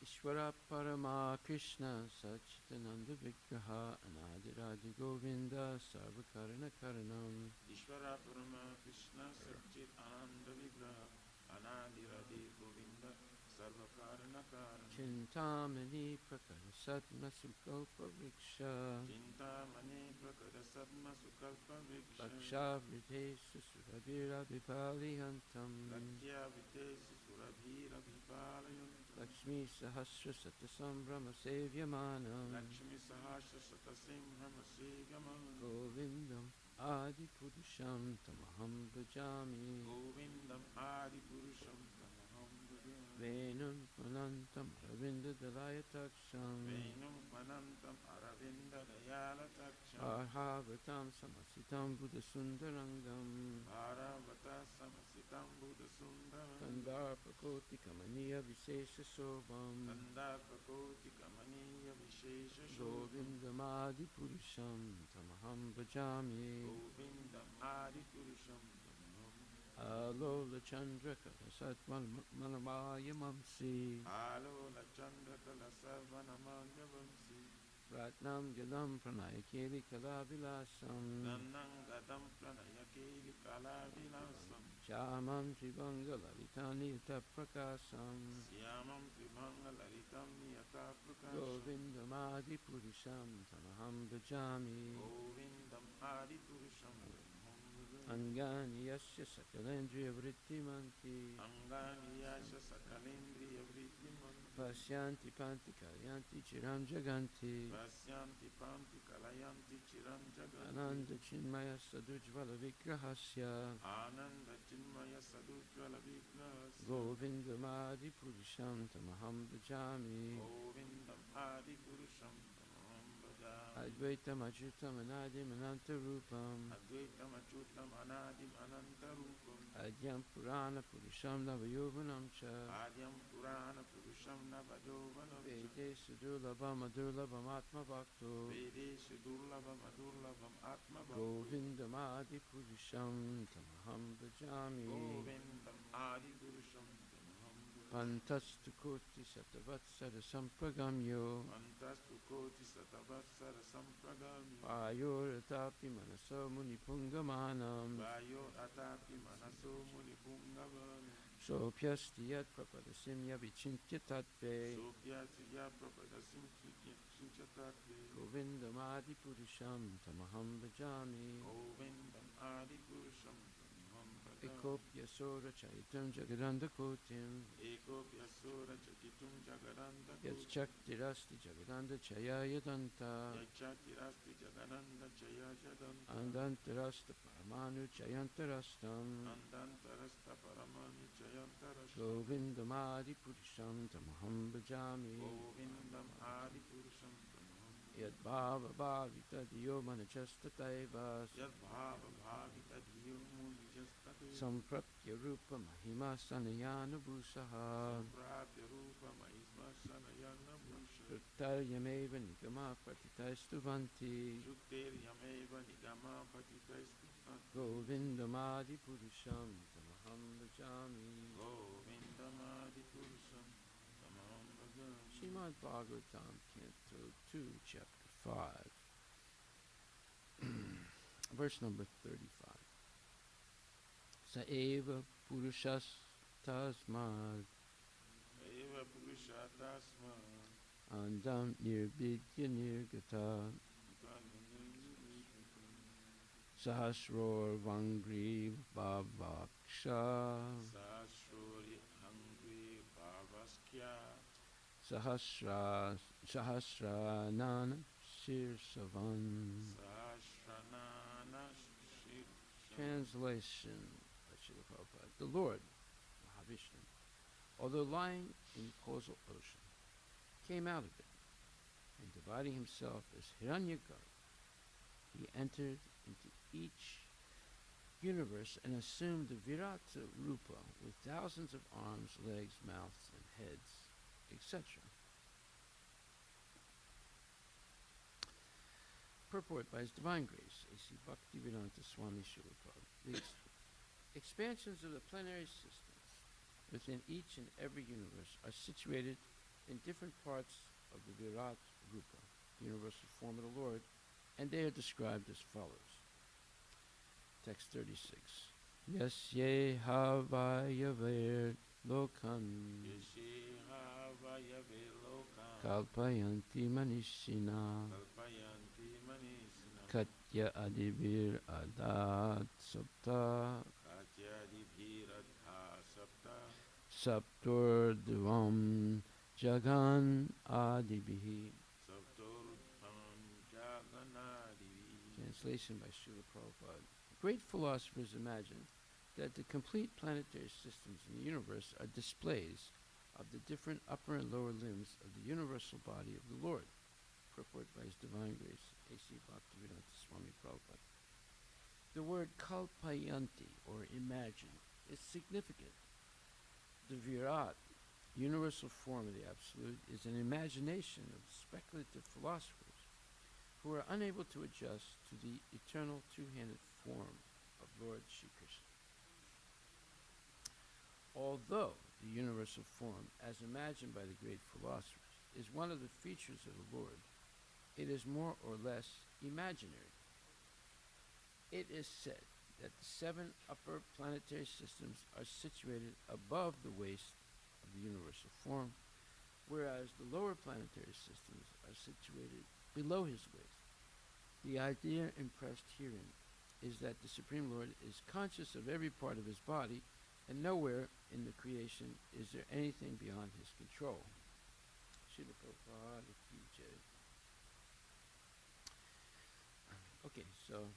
Ishvara Parama Krishna Sachitananda Vigraha Anadiradi Govinda Sarvakarana Karanam Ishvara Parama Krishna Satchit Ananda Vigraha Anadiradi Govinda Sarvakarana Karana Chintamani Prakara Satma Sukalpa Vriksha Chintamani Prakara Sadma Sukalpa Vriksha Lakshavrite Susurabhira Vipalihantam Lakya Vitesi Surabhira Vipalayan Lakshmi Sahasra Satasambrahma Sevyamanam Lakshmi Sahasra Satasim Brahma Sevyaman Govindam Adipurusham tamaham bhajami. Govindam Adipurusham Tamaham Bhajami. Venam Manantam Ravinda Dalayataksam. Venum Manantam Aravinda Dayalatacham. Arhavatam Samasitam Buddha Sundarangam. Bharavata Samasitam Buddha Sundaram. Kandarpakoti Kamaniya Visesha Sobham. Kandarpakoti Kamaniya Vishesha Shobham. Govindamadi Purusham Tamaham Bhajami. Govindam Adipurusham Tamaham. Alola Chandra Kalasat Manamaya Mamsi. Alola Chandra Kalasarvanamanya Vamsi. Ratnam Galam Pranayakeli Kalavilasam. Dannam Gadam Pranayakeli Kalavilasam. Shyamam Tribangalaritani Taprakasam. Syamam Tribhangalaritam Niyata Prakasham. Govindamadi Purusham Tamaham Bhajami. Govindam Adipurusham Tamaham. Angani Yasya Sakalendriya Vrittimanti. Angani Yasha Sakalendriya Vrittiman. Pasyanti Panti Kalyanti Chiram Jaganti. Vasyanti Panti Kalayanti Chiram Jagat. Ananda Chinmaya Sadujvala Vigrahasya. Ananda Chinmaya Sadujvala Vigrahasya. Govindamadi Purusham Tamaham Bhajami. Govindam Adipurusham Tamaham Bhajami. Advaitam Achutam Anadim Anantarupam. Advaitam Achutam Anadim Anantarupam. Adyam Purana Purusham Navayovanam Cha. Adyam Purana Purusham Navajovanam. Vedesha Durlabham Adurlabham Atma Bhakto. Vedesha Durlabham Adurlabham Atma Bhakto. Govindamadi Purusham Tamaham Bhajami. Govindam Adipurusham Tamaham Bhajami. Pantastu Koti Satavatsara Sampragamyo. Antastu Koti Satavatsara Sampragami. Ayoratapi Manaso Munipungamanam. Vayo Atapi Manaso Muni Pungavanam. Sopyasti Yat Prapadasimya Vichintya Tatve. Sopyatiya Prapadasim Sinchatatve. Govindamadi Purusham Tamaham Bhajami. Govindam Adipurusham Tamaham Bhajami. Ekopya Sora Chaitam Jagadanda Kotim. Ekopya Sura Chakitum Jagaranda Yachaktirasti Jagadanda Chayayadanta. Yachakirasti Jagananda Chaya Jadanta. Andantarasta Paramanu Chayantarastam. Andantarasta Paramani Chayantarashta. Govindamadi Purusham Tamaham Bhajami. Govindam Adipurusham Tamaham. Yad Bhava Bhavita Diyo Manachastataivas. Yad Bhava Bhavita Diyo Munijastate. Samprapya Rupa Mahima Sanayana Bhusaha. Samprapya Rupa Mahima Sanayana Bhusha. Krutaryameva Nigama Patitaistuvanti. Shukteryameva Nigama Patitaistuvanti. Govindamadi Purusham Tamaham Bhajami. Govindam Adipurusham Tamaham Bhajami. Srimad Bhagavatam, Canto 2, Chapter 5, verse number 35. Saeva Purushas Tasmad Eva Purushatasma. Andam Nirvidya Nirgata Sahasror Vangri Bhavaksha Sashuri Hangri Bhavaskya. Sahasranana Shirsavan. Sashranana Shir. Translation by Srila Prabhupada. The Lord, Mahavishnu, although lying in the causal ocean, came out of it, and dividing himself as Hiranyagarbha, he entered into each universe and assumed the Virata Rupa with thousands of arms, legs, mouths, and heads, etc. Purport by His Divine Grace, A.C. Bhaktivedanta Swami Srila Prabhupada. The expansions of the plenary systems within each and every universe are situated in different parts of the Virat Rupa, the universal form of the Lord, and they are described as follows. Text 36. Yasye havayaver lokan Yeshiha Vayaveloka. kalpayanti manishina Kalpayanti Manisina. katya adivir adat sapta Katyadi Bhiradha Sapta. saptur divam jagan adibihi. Saptorudham Jaganadivi. translation by Srila Prabhupada. Great philosophers imagine that the complete planetary systems in the universe are displays of the different upper and lower limbs of the universal body of the Lord. Purport by His Divine Grace, A.C. Bhaktivedanta Swami Prabhupada. The word kalpayanti, or imagine, is significant. The virat, universal form of the Absolute, is an imagination of speculative philosophers who are unable to adjust to the eternal two-handed form of Lord Shri Krishna. Although the universal form, as imagined by the great philosophers, is one of the features of the Lord, it is more or less imaginary. It is said that the 7 upper planetary systems are situated above the waist of the universal form, whereas the lower planetary systems are situated below his waist. The idea impressed herein is that the Supreme Lord is conscious of every part of his body, and nowhere in the creation is there anything beyond his control. Srila Prabhupada ki jai. Okay, so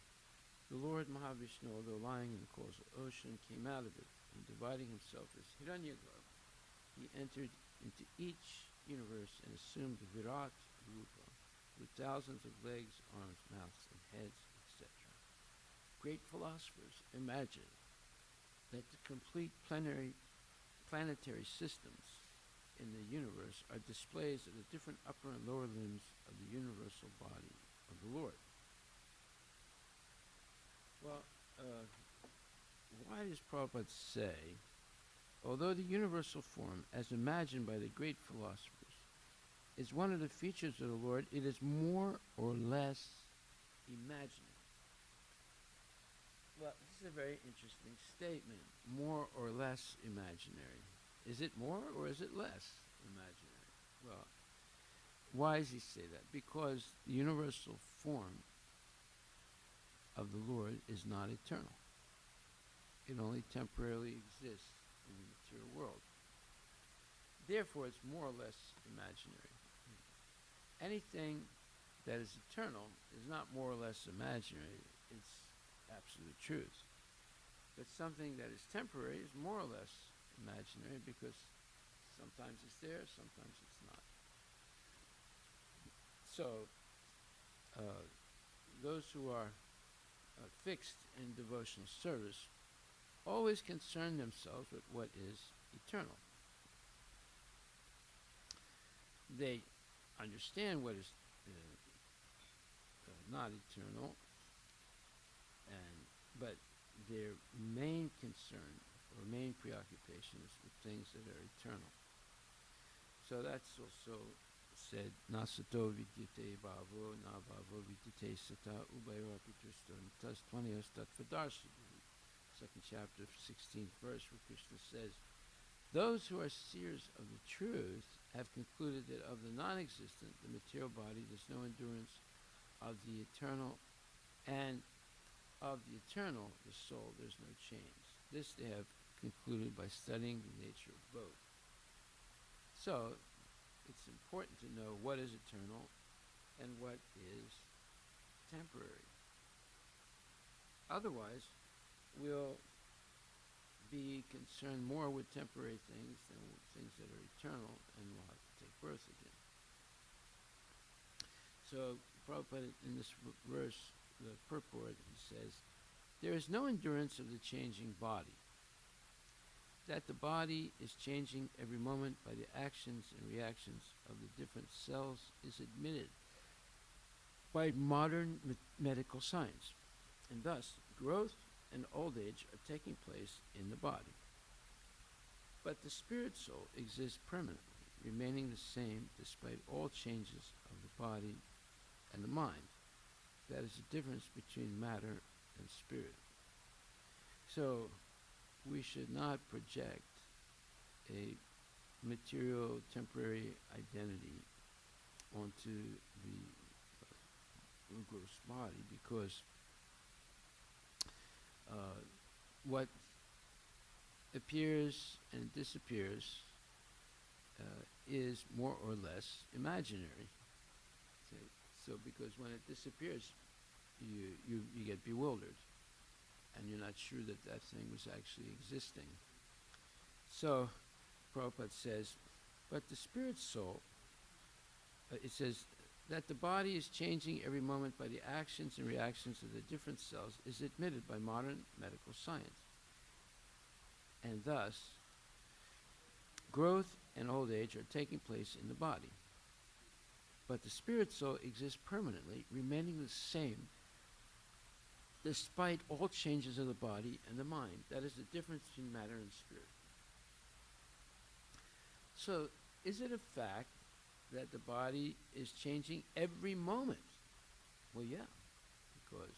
the Lord Mahavishnu, although lying in the causal ocean, came out of it, and dividing himself as Hiranyagarbha, he entered into each universe and assumed the Virat Rupa, with thousands of legs, arms, mouths, and heads, etc. Great philosophers imagine that the complete planetary systems in the universe are displays of the different upper and lower limbs of the universal body of the Lord. Well, why does Prabhupada say, although the universal form, as imagined by the great philosophers, is one of the features of the Lord, it is more or less imaginary? Well, this is a very interesting statement. More or less imaginary. Is it more or is it less imaginary? Well, why does he say that? Because the universal form of the Lord is not eternal. It only temporarily exists in the material world. Therefore, it's more or less imaginary. Anything that is eternal is not more or less imaginary. It's absolute truth. But something that is temporary is more or less imaginary because sometimes it's there, sometimes it's not. So, those who are fixed in devotional service always concern themselves with what is eternal. They understand what is not eternal, but their main concern or main preoccupation is with things that are eternal. So that's also said, Nasato vidyate bhavo, na bhavo vidyate sata, ubayo apitrishto, tas tvanios tatvadarshi. Second chapter, 16th verse, where Krishna says, those who are seers of the truth have concluded that of the non-existent, the material body, there's no endurance of the eternal, and of the eternal, the soul, there's no change. This they have concluded by studying the nature of both. So, it's important to know what is eternal and what is temporary. Otherwise, we'll be concerned more with temporary things than with things that are eternal, and we'll have to take birth again. So, Prabhupada, in this verse, the purport, he says, there is no endurance of the changing body. That the body is changing every moment by the actions and reactions of the different cells is admitted by modern medical science. And thus, growth and old age are taking place in the body. But the spirit soul exists permanently, remaining the same despite all changes of the body and the mind. That is the difference between matter and spirit. So, we should not project a material, temporary identity onto the gross body, because what appears and disappears is more or less imaginary. So because when it disappears, you get bewildered, and you're not sure that that thing was actually existing. So, Prabhupada says, but the spirit soul, it says that the body is changing every moment by the actions and reactions of the different cells is admitted by modern medical science. And thus, growth and old age are taking place in the body. But the spirit soul exists permanently, remaining the same despite all changes of the body and the mind. That is the difference between matter and spirit. So, is it a fact that the body is changing every moment? Well, yeah, because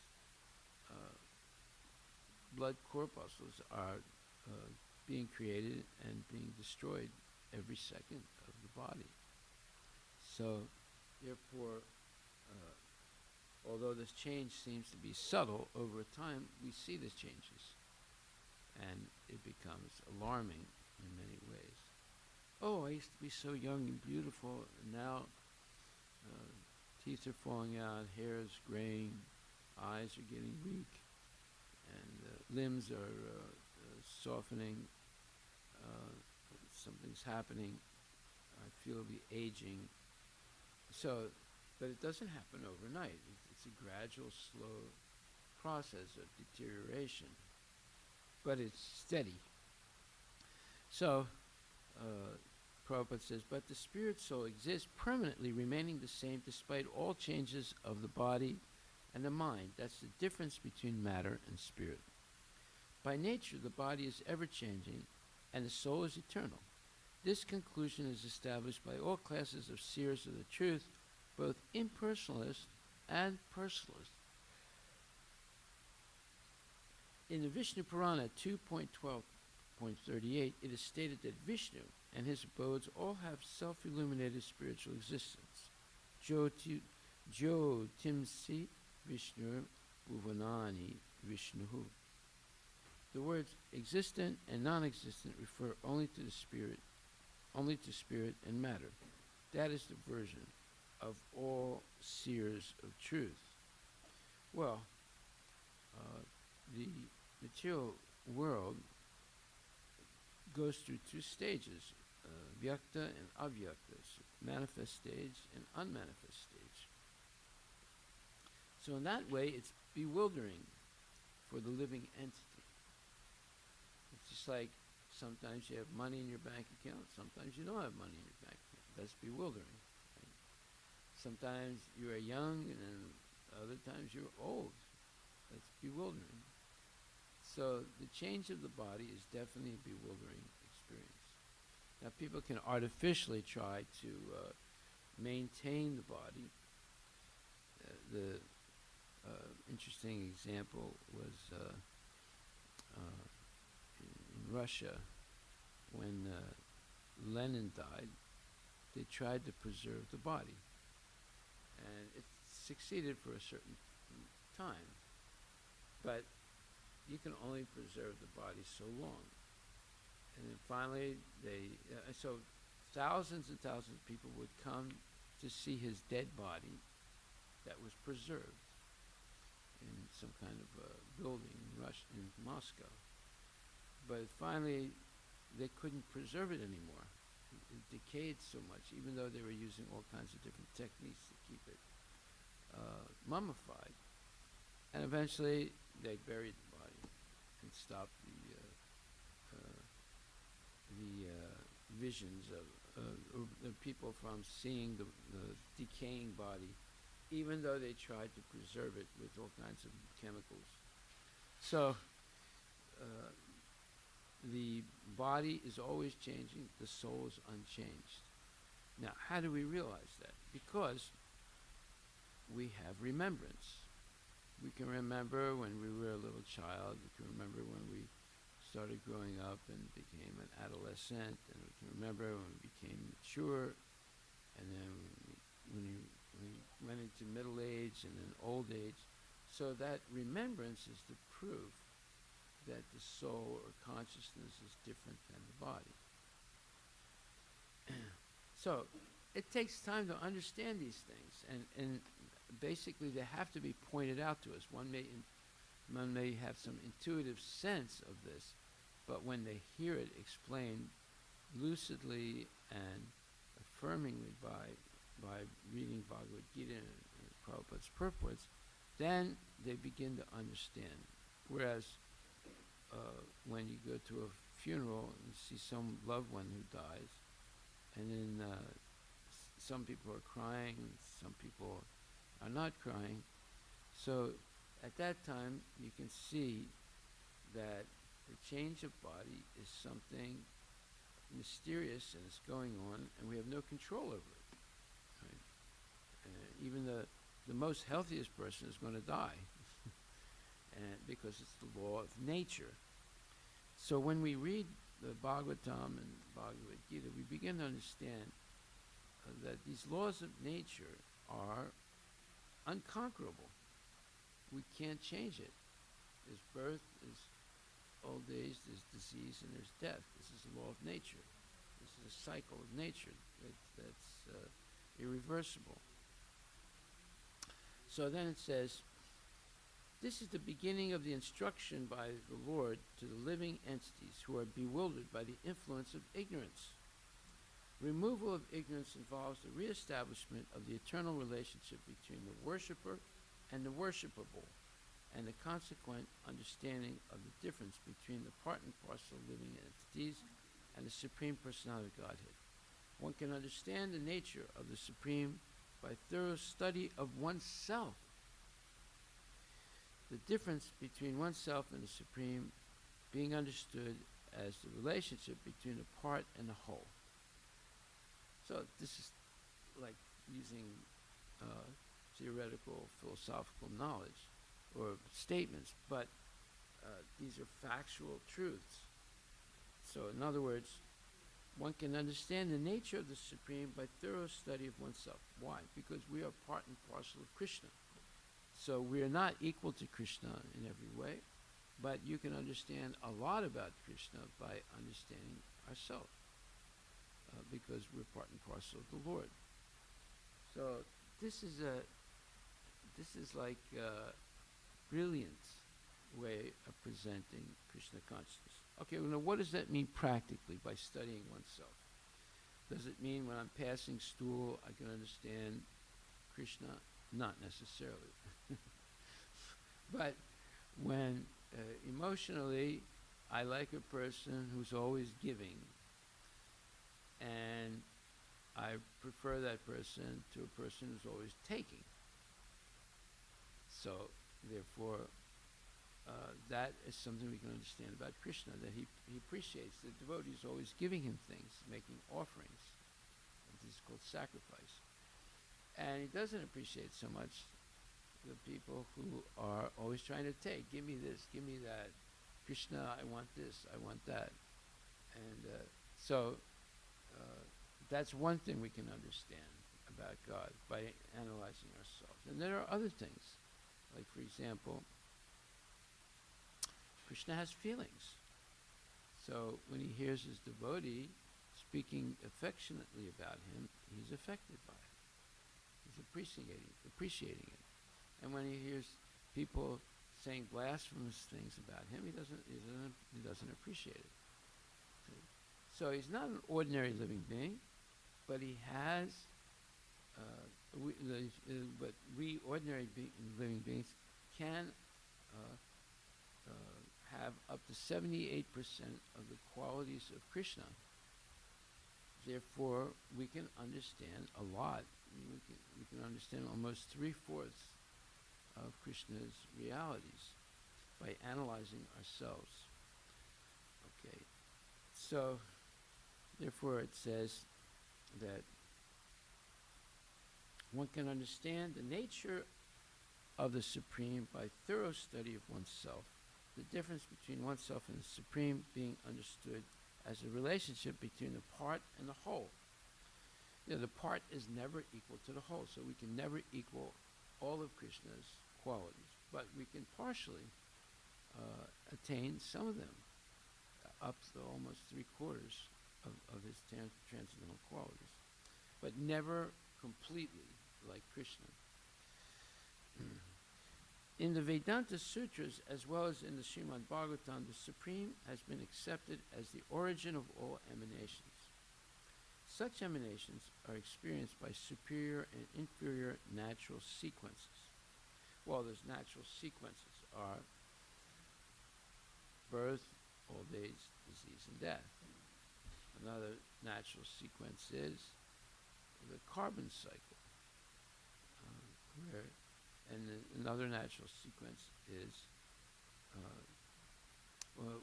blood corpuscles are being created and being destroyed every second of the body. So, therefore, although this change seems to be subtle, over time we see the changes, and it becomes alarming in many ways. Oh, I used to be so young and beautiful, and now teeth are falling out, hair is graying, eyes are getting weak, and limbs are softening. Something's happening. I feel the aging. So, but it doesn't happen overnight. It's a gradual, slow process of deterioration, but it's steady. So, Prabhupada says, but the spirit soul exists permanently, remaining the same despite all changes of the body and the mind. That's the difference between matter and spirit. By nature, the body is ever-changing, and the soul is eternal. This conclusion is established by all classes of seers of the truth, both impersonalists and personalists. In the Vishnu Purana 2.12.38, it is stated that Vishnu and his abodes all have self-illuminated spiritual existence. Jyotimsi Vishnu Bhuvanani Vishnuhu. The words existent and non-existent refer only to the spirit, only to spirit and matter. That is the version of all seers of truth. Well, the material world goes through two stages, vyakta and avyakta, manifest stage and unmanifest stage. So in that way, it's bewildering for the living entity. It's just like sometimes you have money in your bank account, sometimes you don't have money in your bank account. That's bewildering. Right? Sometimes you are young, and then other times you're old. That's bewildering. So the change of the body is definitely a bewildering experience. Now people can artificially try to maintain the body. The interesting example was in Russia when Lenin died. They tried to preserve the body, and it succeeded for a certain time, but you can only preserve the body so long. And then finally, so thousands and thousands of people would come to see his dead body that was preserved in some kind of a building in Moscow. But finally, they couldn't preserve it anymore. It decayed so much, even though they were using all kinds of different techniques to keep it mummified. And eventually, they buried the body and stopped the visions of people from seeing the decaying body, even though they tried to preserve it with all kinds of chemicals. So the body is always changing, the soul is unchanged. Now, how do we realize that? Because we have remembrance. We can remember when we were a little child, we can remember when we started growing up and became an adolescent, and we can remember when we became mature, and then when we went into middle age and then old age. So that remembrance is the proof that the soul or consciousness is different than the body. So it takes time to understand these things, and basically they have to be pointed out to us. One may have some intuitive sense of this, but when they hear it explained lucidly and affirmingly by reading Bhagavad Gita and Prabhupada's purports, then they begin to understand. Whereas when you go to a funeral and see some loved one who dies, and then some people are crying, some people are not crying. So at that time, you can see that the change of body is something mysterious and it's going on, and we have no control over it. Right? Even the most healthiest person is going to die, and because it's the law of nature. So when we read the Bhagavatam and Bhagavad Gita, we begin to understand that these laws of nature are unconquerable. We can't change it. There's birth, there's old age, there's disease, and there's death. This is the law of nature. This is a cycle of nature that's irreversible. So then it says, this is the beginning of the instruction by the Lord to the living entities who are bewildered by the influence of ignorance. Removal of ignorance involves the reestablishment of the eternal relationship between the worshipper and the worshipable, and the consequent understanding of the difference between the part and parcel living entities and the Supreme Personality of Godhead. One can understand the nature of the Supreme by thorough study of oneself. The difference between oneself and the Supreme being understood as the relationship between the part and the whole. So this is like using theoretical philosophical knowledge or statements, but these are factual truths. So in other words, one can understand the nature of the Supreme by thorough study of oneself. Why? Because we are part and parcel of Krishna. So we are not equal to Krishna in every way, but you can understand a lot about Krishna by understanding ourselves, because we're part and parcel of the Lord. So this is like a brilliant way of presenting Krishna consciousness. Okay, well, now what does that mean practically by studying oneself? Does it mean when I'm passing stool I can understand Krishna? Not necessarily. But when emotionally I like a person who's always giving, and I prefer that person to a person who's always taking. So, therefore, that is something we can understand about Krishna, that he appreciates the devotees always giving him things, making offerings. This is called sacrifice. And he doesn't appreciate so much the people who are always trying to take. Give me this, give me that. Krishna, I want this, I want that. And so that's one thing we can understand about God by analyzing ourselves. And there are other things. Like, for example, Krishna has feelings. So when he hears his devotee speaking affectionately about him, he's affected by it. He's appreciating it. And when he hears people saying blasphemous things about him, he doesn't appreciate it. So he's not an ordinary living being, but he has. But we ordinary living beings can have up to 78% of the qualities of Krishna. Therefore, we can understand a lot. We can understand almost 3/4 of Krishna's realities by analyzing ourselves. Okay, so therefore it says that one can understand the nature of the Supreme by thorough study of oneself, the difference between oneself and the Supreme being understood as a relationship between the part and the whole. The part is never equal to the whole, so we can never equal all of Krishna's qualities, but we can partially attain some of them, up to almost 3/4 of his transcendental qualities, but never completely like Krishna. In the Vedanta Sutras, as well as in the Srimad Bhagavatam, the Supreme has been accepted as the origin of all emanations. Such emanations are experienced by superior and inferior natural sequences. Well, those natural sequences are birth, old age, disease, and death. Another natural sequence is the carbon cycle, another natural sequence is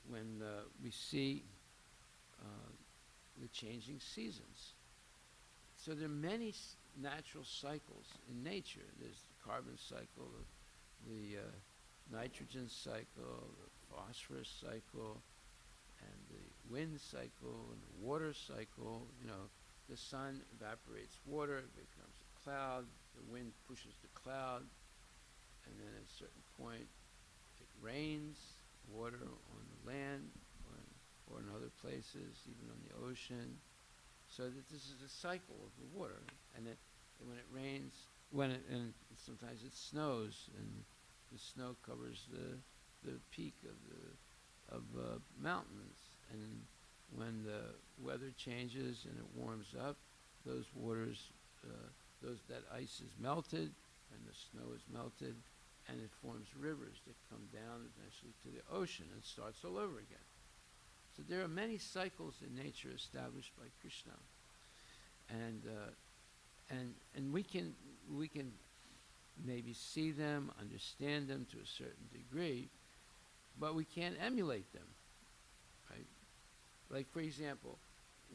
when we see the changing seasons. So there are many natural cycles in nature. There's the carbon cycle, the nitrogen cycle, the phosphorus cycle, and the wind cycle, and the water cycle. You know, the sun evaporates water, it becomes a cloud, the wind pushes the cloud, and then at a certain point it rains water on the land or in other places, even on the ocean. So that this is a cycle of the water, and when it rains, and sometimes it snows, and the snow covers the peak of mountains, and when the weather changes and it warms up, those waters, that ice is melted, and the snow is melted, and it forms rivers that come down eventually to the ocean and starts all over again. So there are many cycles in nature established by Krishna, and we can maybe see them, understand them to a certain degree, but we can't emulate them, right? Like, for example,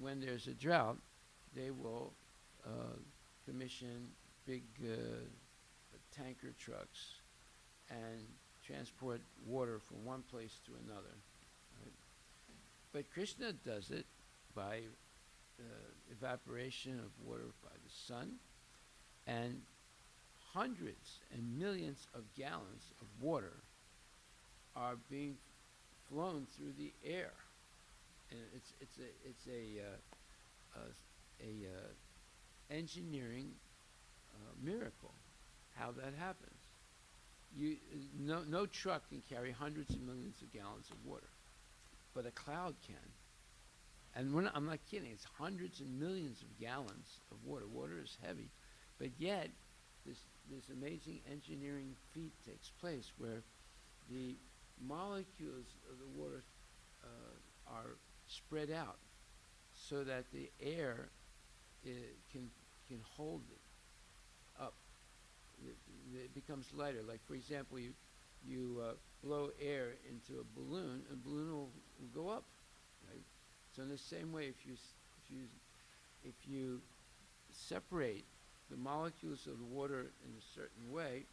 when there's a drought, they will commission big tanker trucks and transport water from one place to another. Right? But Krishna does it by evaporation of water by the sun, and hundreds and millions of gallons of water are being flown through the air, and it's a engineering miracle how that happens. No truck can carry hundreds of millions of gallons of water, but a cloud can. And I'm not kidding, it's hundreds and millions of gallons of water. Water is heavy, but yet this amazing engineering feat takes place where the molecules of the water are spread out so that the air can hold it up. It becomes lighter. Like, for example, you blow air into a balloon will go up, right? So in the same way, if you separate the molecules of the water in a certain way,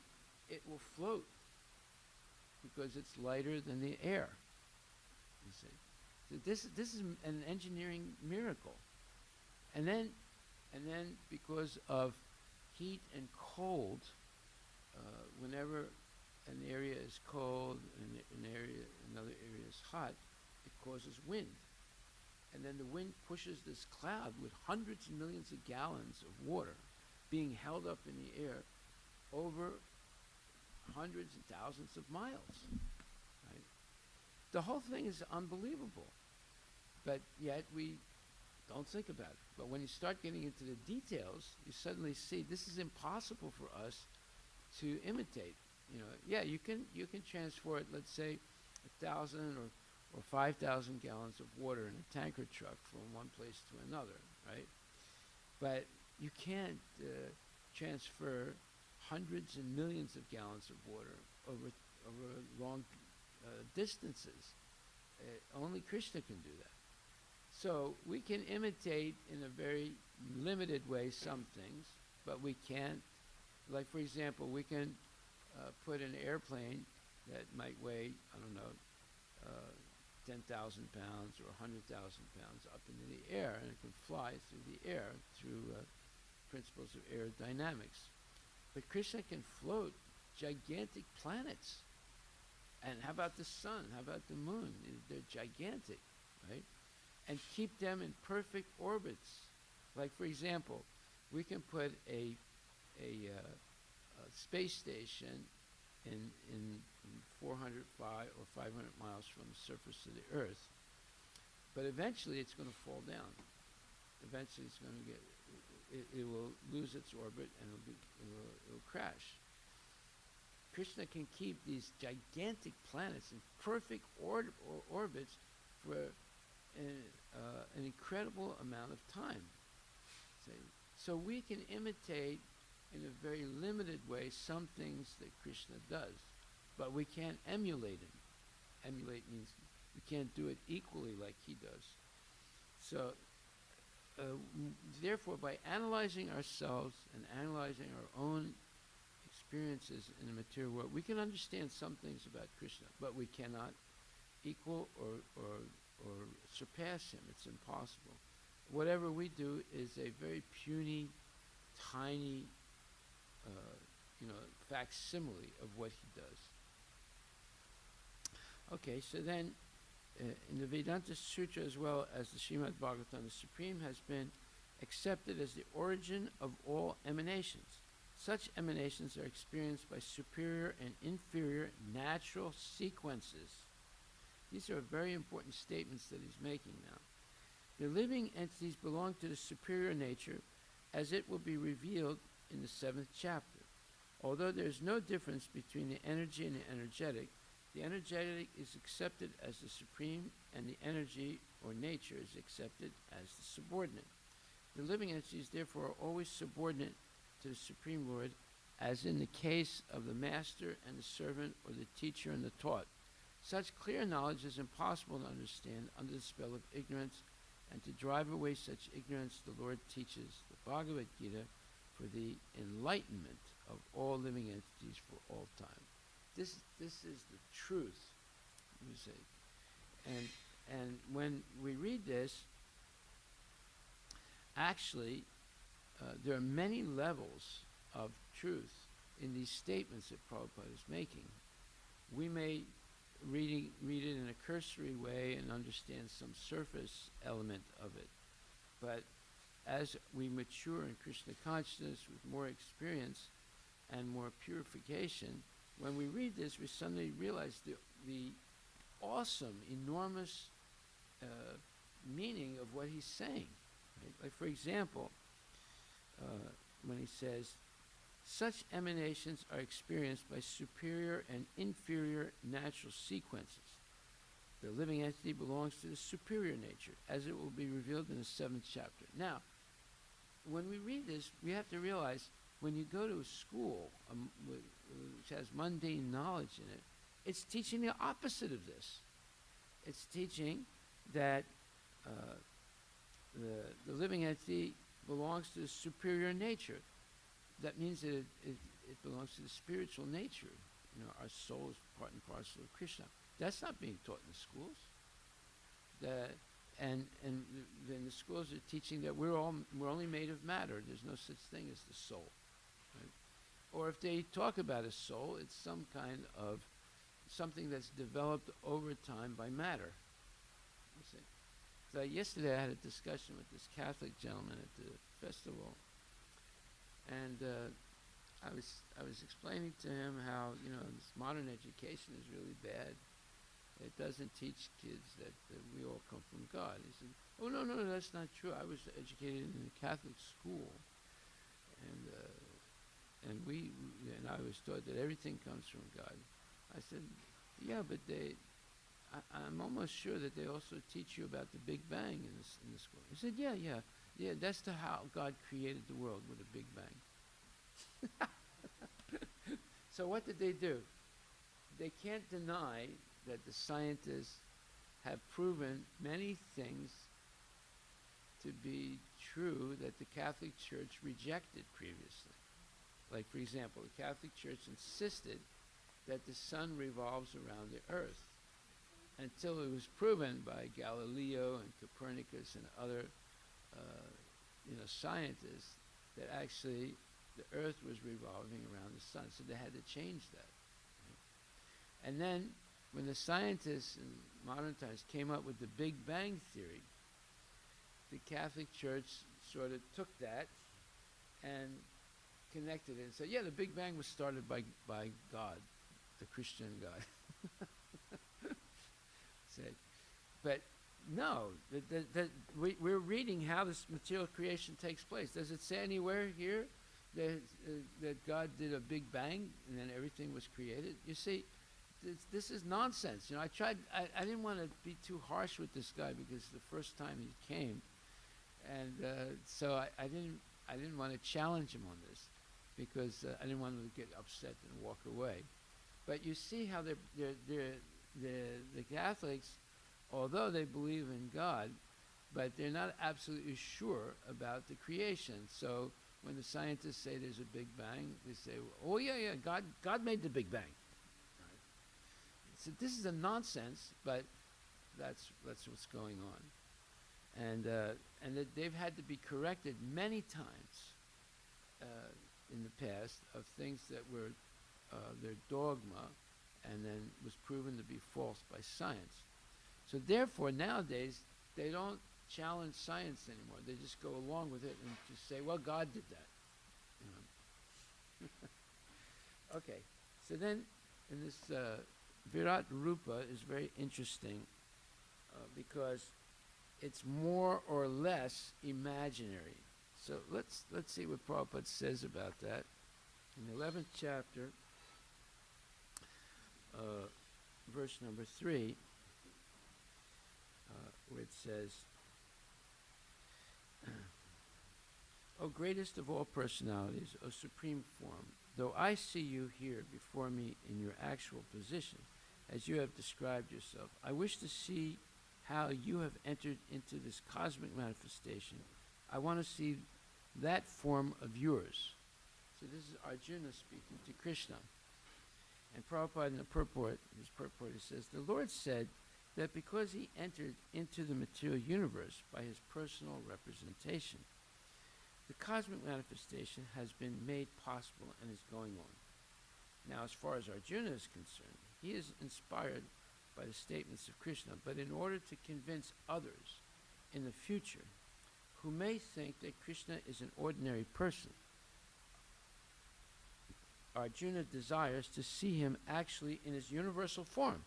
it will float because it's lighter than the air. You see, so this is an engineering miracle, and then because of heat and cold, whenever an area is cold and another area is hot, it causes wind. And then the wind pushes this cloud with hundreds of millions of gallons of water being held up in the air over hundreds and thousands of miles. Right? The whole thing is unbelievable, but yet we don't think about it. But when you start getting into the details, you suddenly see this is impossible for us to imitate. You know, yeah, you can transport, let's say, 1,000 or 5,000 gallons of water in a tanker truck from one place to another, right? But you can't transfer hundreds and millions of gallons of water over long distances. Only Krishna can do that. So we can imitate in a very limited way some things, but we can't. Like, for example, we can put an airplane that might weigh, 10,000 pounds or 100,000 pounds up into the air, and it can fly through the air through principles of aerodynamics. But Krishna can float gigantic planets. And how about the sun? How about the moon? They're gigantic, right? And keep them in perfect orbits. Like, for example, we can put a space station in 405 or 500 miles from the surface of the Earth. But eventually it's going to fall down. Eventually it's going to get, it will lose its orbit and it'll crash. Krishna can keep these gigantic planets in perfect orbits for an incredible amount of time. So we can imitate in a very limited way some things that Krishna does, but we can't emulate him. Emulate means we can't do it equally like he does. So therefore, by analyzing ourselves and analyzing our own experiences in the material world, we can understand some things about Krishna, but we cannot equal or surpass him. It's impossible. Whatever we do is a very puny, tiny, facsimile of what he does. Okay, so then in the Vedanta Sutra as well as the Srimad Bhagavatam, the Supreme has been accepted as the origin of all emanations. Such emanations are experienced by superior and inferior natural sequences. These are very important statements that he's making now. The living entities belong to the superior nature as it will be revealed in the 7th chapter. Although there is no difference between the energy and the energetic is accepted as the supreme and the energy or nature is accepted as the subordinate. The living entities therefore are always subordinate to the Supreme Lord, as in the case of the master and the servant or the teacher and the taught. Such clear knowledge is impossible to understand under the spell of ignorance, and to drive away such ignorance the Lord teaches the Bhagavad Gita for the enlightenment of all living entities for all time. This is the truth, you see. And when we read this, actually, there are many levels of truth in these statements that Prabhupada is making. We may read it in a cursory way and understand some surface element of it. But as we mature in Krishna consciousness with more experience and more purification, when we read this, we suddenly realize the awesome, enormous meaning of what he's saying. Right? Like, for example, when he says, such emanations are experienced by superior and inferior natural sequences. The living entity belongs to the superior nature, as it will be revealed in the 7th chapter. Now, when we read this, we have to realize when you go to a school which has mundane knowledge in it, it's teaching the opposite of this. It's teaching that the living entity belongs to the superior nature. That means that it belongs to the spiritual nature. Our soul is part and parcel of Krishna. That's not being taught in the schools. And then the schools are teaching that we're only made of matter. There's no such thing as the soul. Right? Or if they talk about a soul, it's some kind of something that's developed over time by matter. You see. So yesterday I had a discussion with this Catholic gentleman at the festival, and I was explaining to him how this modern education is really bad. It doesn't teach kids that we all come from God. He said, "Oh no, that's not true. I was educated in a Catholic school, and I was taught that everything comes from God." I said, "Yeah, but I'm almost sure that they also teach you about the Big Bang in the school." He said, "Yeah. That's how God created the world, with a Big Bang." So what did they do? They can't deny that the scientists have proven many things to be true that the Catholic Church rejected previously. Like, for example, the Catholic Church insisted that the sun revolves around the earth, until it was proven by Galileo and Copernicus and other scientists that actually the earth was revolving around the sun. So they had to change that. Right? And then when the scientists in modern times came up with the Big Bang theory, the Catholic Church sort of took that and connected it and said, yeah, the Big Bang was started by God. a Christian God. Said, but no, we're reading how this material creation takes place. Does it say anywhere here that God did a big bang and then everything was created? You see, this is nonsense. You know, I didn't want to be too harsh with this guy because the first time he came, and so I didn't want to challenge him on this because I didn't want him to get upset and walk away. But you see how the Catholics, although they believe in God, but they're not absolutely sure about the creation. So when the scientists say there's a Big Bang, they say, "Oh yeah, God made the Big Bang." Right? So this is a nonsense, but that's what's going on, and they've had to be corrected many times in the past of things that were their dogma, and then was proven to be false by science. So therefore, nowadays, they don't challenge science anymore. They just go along with it and just say, well, God did that. You know? Okay, so then in this Virat Rupa is very interesting because it's more or less imaginary. So let's see what Prabhupada says about that. In the 11th chapter, verse number 3, where it says, O greatest of all personalities, O supreme form, though I see you here before me in your actual position, as you have described yourself, I wish to see how you have entered into this cosmic manifestation. I want to see that form of yours. So this is Arjuna speaking to Krishna. And Prabhupada in the purport, his purport, he says, the Lord said that because he entered into the material universe by his personal representation, the cosmic manifestation has been made possible and is going on. Now, as far as Arjuna is concerned, he is inspired by the statements of Krishna, but in order to convince others in the future who may think that Krishna is an ordinary person, Arjuna desires to see him actually in his universal form,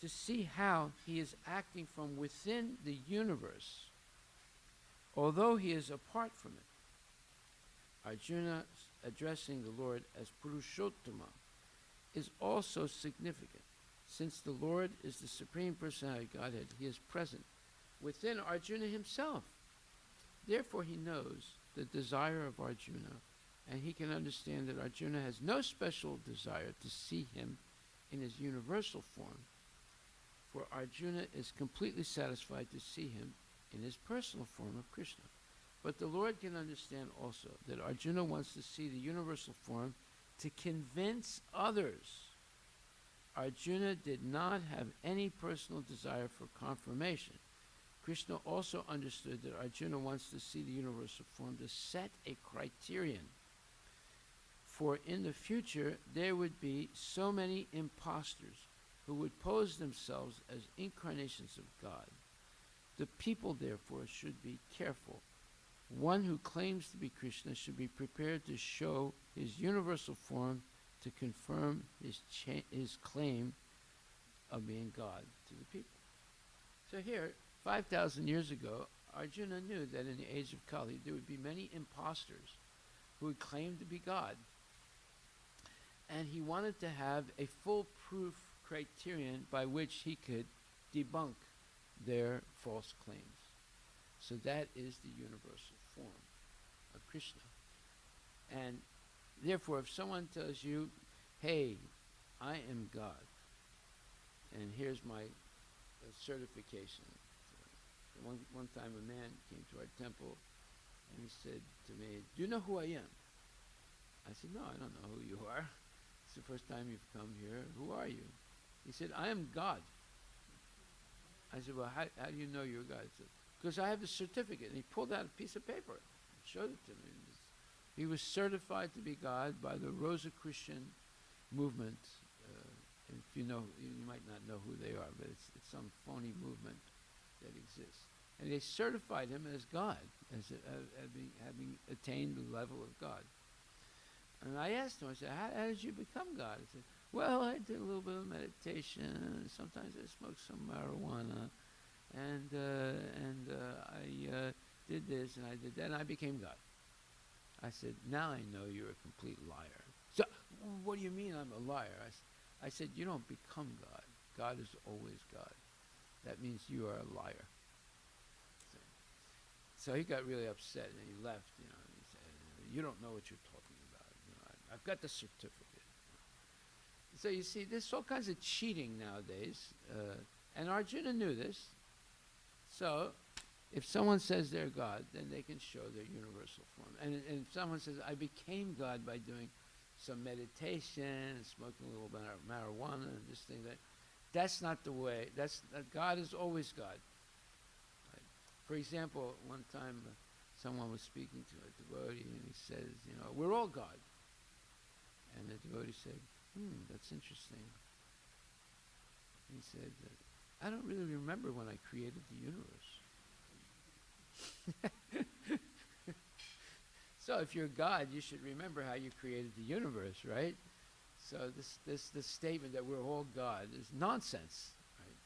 to see how he is acting from within the universe, although he is apart from it. Arjuna addressing the Lord as Purushottama is also significant. Since the Lord is the Supreme Personality of Godhead, he is present within Arjuna himself. Therefore he knows the desire of Arjuna, and he can understand that Arjuna has no special desire to see him in his universal form, for Arjuna is completely satisfied to see him in his personal form of Krishna. But the Lord can understand also that Arjuna wants to see the universal form to convince others. Arjuna did not have any personal desire for confirmation. Krishna also understood that Arjuna wants to see the universal form to set a criterion. For in the future, there would be so many impostors who would pose themselves as incarnations of God. The people, therefore, should be careful. One who claims to be Krishna should be prepared to show his universal form to confirm his claim of being God to the people. So here, 5,000 years ago, Arjuna knew that in the age of Kali, there would be many impostors who would claim to be God. And he wanted to have a foolproof criterion by which he could debunk their false claims. So that is the universal form of Krishna. And therefore, if someone tells you, hey, I am God, and here's my certification. One time a man came to our temple and he said to me, do you know who I am? I said, no, I don't know who you are. It's the first time you've come here. Who are you? He said, I am God. I said, well, how do you know you're God? He said, because I have the certificate. And he pulled out a piece of paper and showed it to me. He was certified to be God by the Rosicrucian movement. If you know, you might not know who they are, but it's some phony movement that exists. And they certified him as God, as having attained the level of God. And I asked him, I said, how did you become God? He said, well, I did a little bit of meditation. Sometimes I smoked some marijuana. And I did this and I did that, and I became God. I said, now I know you're a complete liar. So, what do you mean I'm a liar? I said, you don't become God. God is always God. That means you are a liar. So he got really upset and he left, you know. And he said, you don't know what you're talking about. You know, I've got the certificate. So you see, there's all kinds of cheating nowadays. And Arjuna knew this. So if someone says they're God, then they can show their universal form. And if someone says, I became God by doing some meditation and smoking a little bit of marijuana and this thing, that's not the way. God is always God. Right? For example, one time someone was speaking to a devotee and he says, you know, we're all God. And the devotee said, that's interesting. He said, I don't really remember when I created the universe. So if you're God, you should remember how you created the universe, right? So this statement that we're all God is nonsense, right?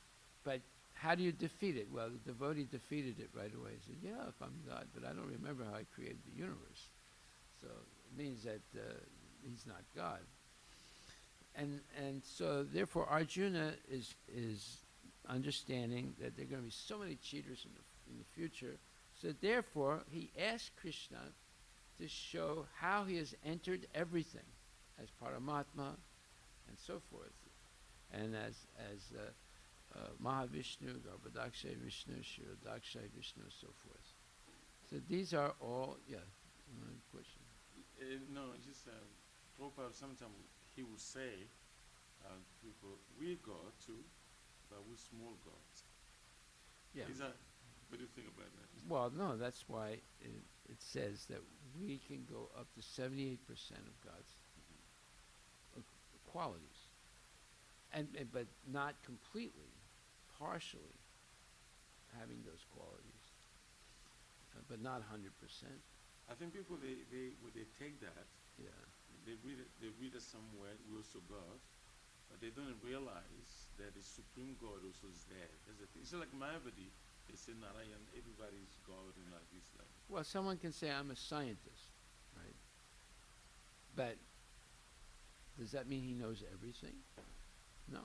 But how do you defeat it? Well, the devotee defeated it right away. He said, yeah, if I'm God, but I don't remember how I created the universe. So it means that he's not God. And so therefore Arjuna is understanding that there are going to be so many cheaters in the future. So therefore he asked Krishna to show how he has entered everything as Paramatma and so forth. And as Mahavishnu, Garbhodakshay Vishnu, Shirodakshay Vishnu, so forth. So these are all, question. No, just Prabhupada, sometimes he would say, people, we God too, but we're small gods. Yeah. What do you think about that? Well, no, that's why it says that we can go up to 78% of God's qualities, but not completely, partially having those qualities, but not 100%. I think people when they take that, Yeah. they read it somewhere. We're also God, but they don't realize that the supreme God also is there. That's the thing. It's like Mayavadi. They say Narayan, everybody's God and like this. Like. Well, someone can say I'm a scientist, right? But does that mean he knows everything? No.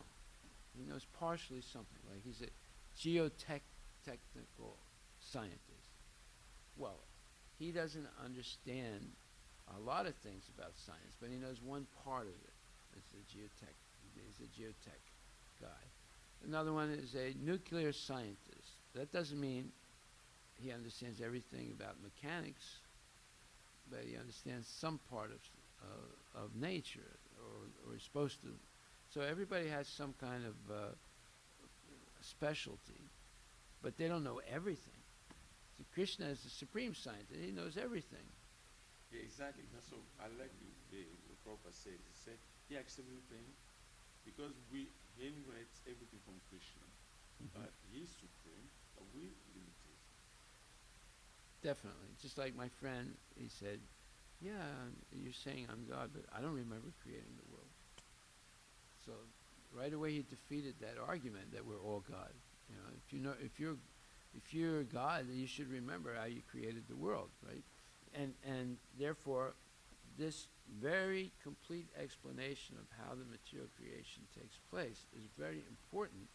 He knows partially something. Like he's a geotechnical scientist. Well, he doesn't understand a lot of things about science, but he knows one part of it. It's a geotech. He's a geotech guy. Another one is a nuclear scientist. That doesn't mean he understands everything about mechanics, but he understands some part of nature, or is supposed to. So everybody has some kind of specialty, but they don't know everything. So Krishna is the supreme scientist. He knows everything. Yeah, exactly. So I like what Prabhupada says. He said he accepts everything because he invites everything from Krishna. But he's supreme, but we limited. Definitely. Just like my friend, he said, yeah, you're saying I'm God, but I don't remember creating the world. So right away he defeated that argument that we're all God. You know, if you're God, then you should remember how you created the world, right? And therefore, this very complete explanation of how the material creation takes place is very important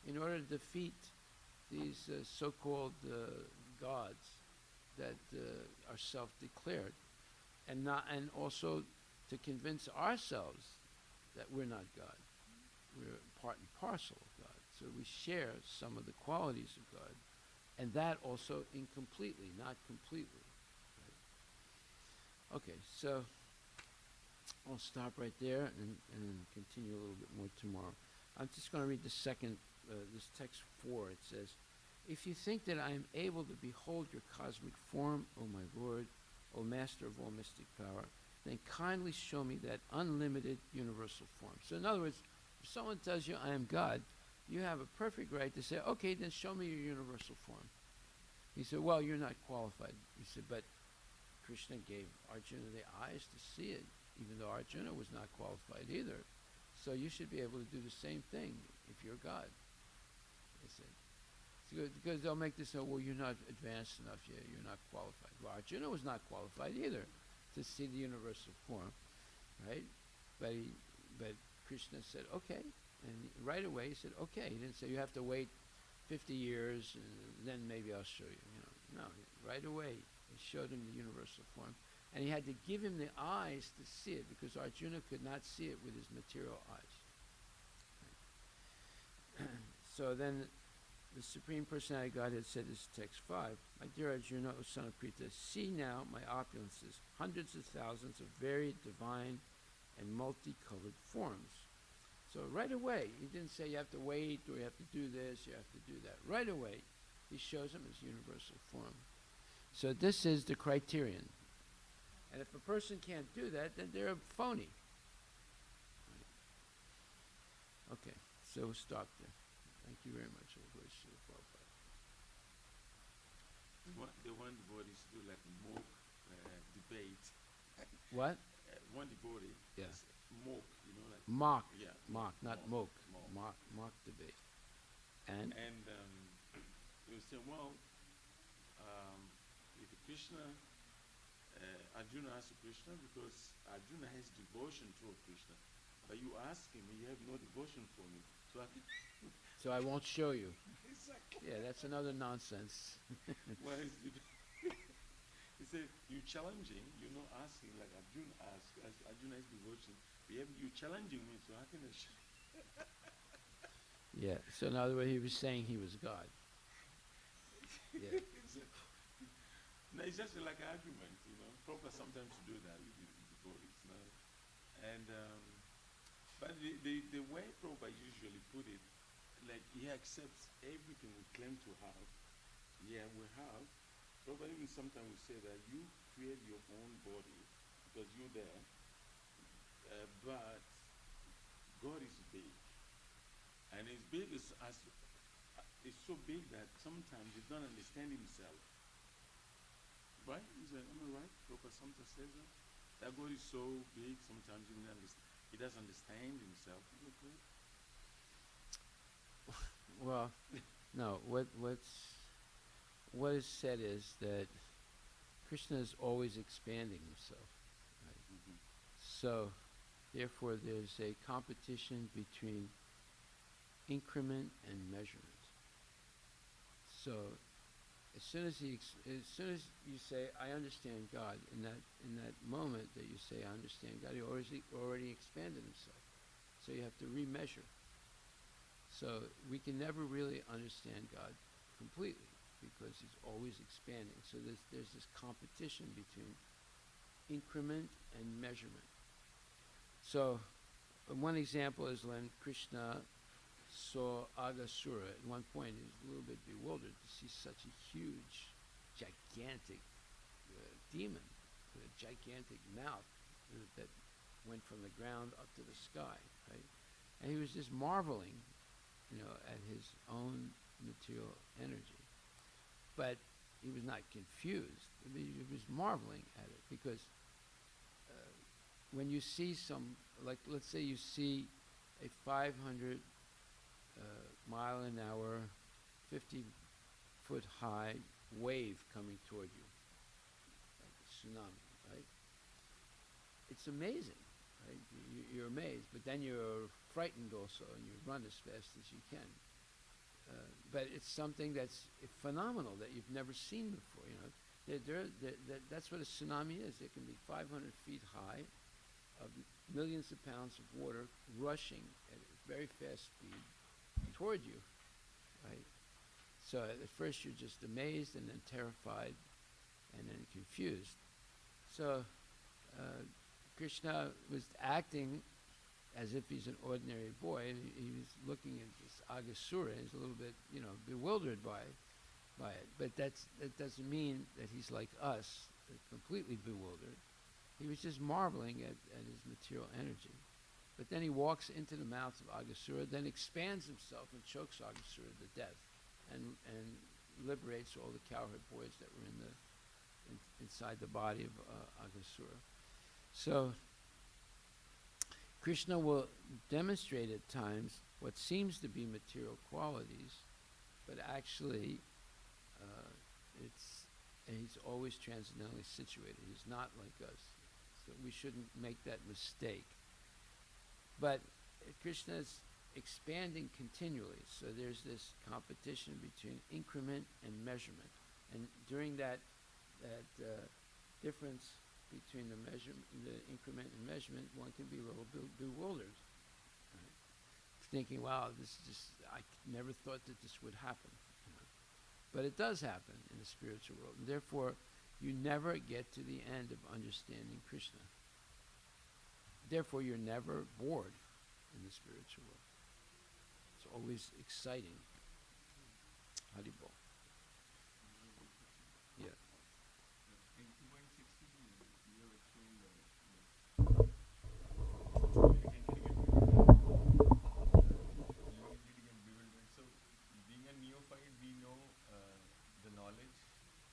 in order to defeat these so-called gods that are self-declared, and also to convince ourselves that we're not God. We're part and parcel of God. So we share some of the qualities of God, and that also incompletely, not completely. Right? Okay, so I'll stop right there and continue a little bit more tomorrow. I'm just going to read the second, this text 4. It says, if you think that I am able to behold your cosmic form, O my Lord, O Master of all mystic power, then kindly show me that unlimited universal form. So in other words, if someone tells you I am God, you have a perfect right to say, okay, then show me your universal form. He said, well, you're not qualified. He said, but Krishna gave Arjuna the eyes to see it. even though Arjuna was not qualified either. So you should be able to do the same thing if you're God. They said. Because they'll make this, well, you're not advanced enough yet, you're not qualified. Well, Arjuna was not qualified either to see the universal form, right? But Krishna said, okay. And right away he said, okay. He didn't say you have to wait 50 years and then maybe I'll show you. No, right away he showed him the universal form. And he had to give him the eyes to see it because Arjuna could not see it with his material eyes. Right. So then the Supreme Personality of Godhead said this in text 5, my dear Arjuna, O son of Krita, see now my opulences, hundreds of thousands of varied, divine, and multicolored forms. So right away, he didn't say you have to wait, or you have to do this, you have to do that. Right away, he shows him his universal form. So this is the criterion. And if a person can't do that, then they're a phony. Right. Okay, so we'll stop there. Thank you very much. The one devotee used to do like a mock debate. What? One devotee. Yeah. Mock, like. Mock. Yeah. Mock, not mock. Mock debate. And he was saying, well, if Krishna, Arjuna asked Krishna because Arjuna has devotion toward Krishna. But you ask him, you have no devotion for me. So I won't show you. Exactly. Yeah, that's another nonsense. Well, he said, you challenging, you're not asking like Arjuna asked. Arjuna has devotion. You challenging me, so how can I show? Yeah, so in other words, he was saying he was God. Yeah. No, it's just like an argument, Prabhupada sometimes to do that with the devotees. And, but the way Prabhupada usually put it, like he accepts everything we claim to have. Yeah, we have. Prabhupada even sometimes will say that you create your own body because you're there, but God is big. And his big is so big that sometimes he doesn't understand himself. Right? Is that, am I right? Prabhupada sometimes says that. That God is so big, sometimes he doesn't understand himself. Okay? Well, no. What is said is that Krishna is always expanding himself. Right? Mm-hmm. So, therefore, there's a competition between increment and measurement. So, as soon as you say, "I understand God," in that moment that you say, "I understand God," he already expanded himself. So you have to remeasure. So we can never really understand God completely because he's always expanding. So there's this competition between increment and measurement. So one example is when Krishna saw Aghasura. At one point he was a little bit bewildered to see such a huge, gigantic demon with a gigantic mouth that went from the ground up to the sky, right? And he was just marveling at his own material energy. But he was not confused. He was marveling at it because when you see let's say you see a 500 mile an hour, 50-foot high wave coming toward you, like a tsunami, right? It's amazing. Right? You're amazed, but then you're frightened also, and you run as fast as you can. But it's something that's phenomenal that you've never seen before. That's what a tsunami is. It can be 500 feet high, of millions of pounds of water rushing at a very fast speed toward you, right? So at first you're just amazed, and then terrified, and then confused. So Krishna was acting as if he's an ordinary boy, and he was looking at this Aghasura. He's a little bit, bewildered by it. But that doesn't mean that he's like us, completely bewildered. He was just marveling at his material energy. But then he walks into the mouth of Aghasura, then expands himself and chokes Aghasura to death, and liberates all the cowherd boys that were inside the body of Aghasura. So Krishna will demonstrate at times what seems to be material qualities, but actually he's always transcendentally situated. He's not like us. So we shouldn't make that mistake. But Krishna is expanding continually. So there's this competition between increment and measurement. And during that difference between the increment and measurement, one can be a little bewildered, right? Thinking, wow, this is just, I never thought that this would happen. But it does happen in the spiritual world. And therefore, you never get to the end of understanding Krishna. Therefore, you're never bored in the spiritual world. It's always exciting. Haribol. Yeah. In 2.16, you have explained living entity get bewildered. So, being a neophyte, we know the knowledge,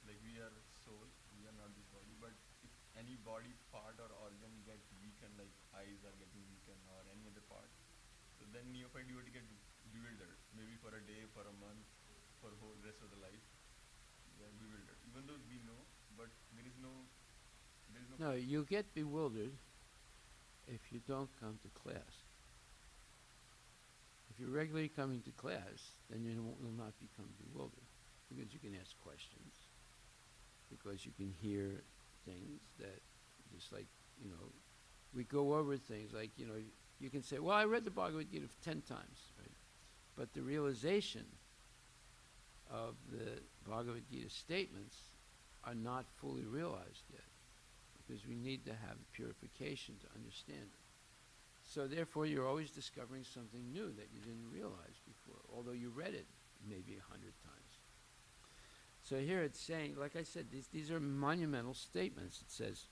like we are soul, we are not this body. But if any body part or organ gets weakened, like eyes are getting weakened or any other part, so then neophyte you would get bewildered. Maybe for a day, for a month, for the whole rest of the life, we are bewildered. Even though we know, but there is no. No, you get bewildered if you don't come to class. If you're regularly coming to class, then you will not become bewildered, because you can ask questions, because you can hear things that, just like, we go over things like, you can say, well, I read the Bhagavad Gita 10 times, right? But the realization of the Bhagavad Gita statements are not fully realized yet, because we need to have purification to understand it. So therefore, you're always discovering something new that you didn't realize before, although you read it maybe 100 times. So here it's saying, like I said, these are monumental statements. It says,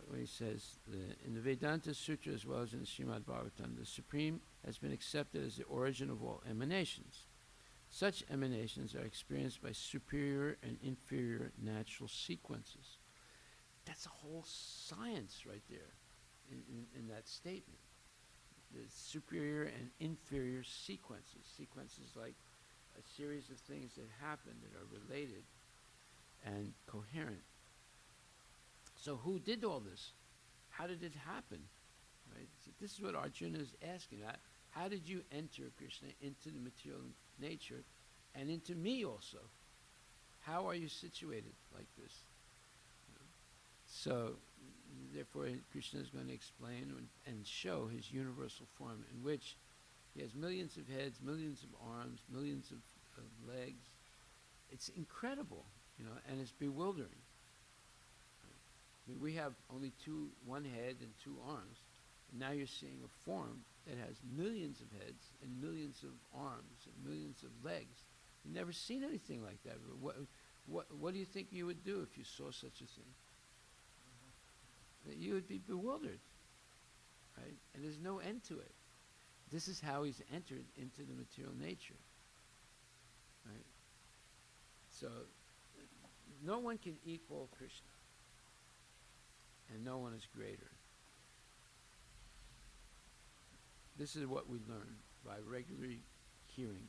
when he says, in the Vedanta Sutra as well as in the Srimad Bhagavatam, the Supreme has been accepted as the origin of all emanations. Such emanations are experienced by superior and inferior natural sequences. That's a whole science right there in that statement. The superior and inferior sequences. Sequences like a series of things that happen that are related and coherent. So who did all this? How did it happen? Right? So this is what Arjuna is asking. How did you enter, Krishna, into the material nature and into me also? How are you situated like this? So, therefore, Krishna is going to explain and show his universal form, in which he has millions of heads, millions of arms, millions of legs. It's incredible, and it's bewildering. I mean, we have only one head and two arms, and now you're seeing a form that has millions of heads and millions of arms and millions of legs. You've never seen anything like that. What do you think you would do if you saw such a thing? You would be bewildered, right? And there's no end to it. This is how he's entered into the material nature, right? So, no one can equal Krishna, and no one is greater. This is what we learn by regularly hearing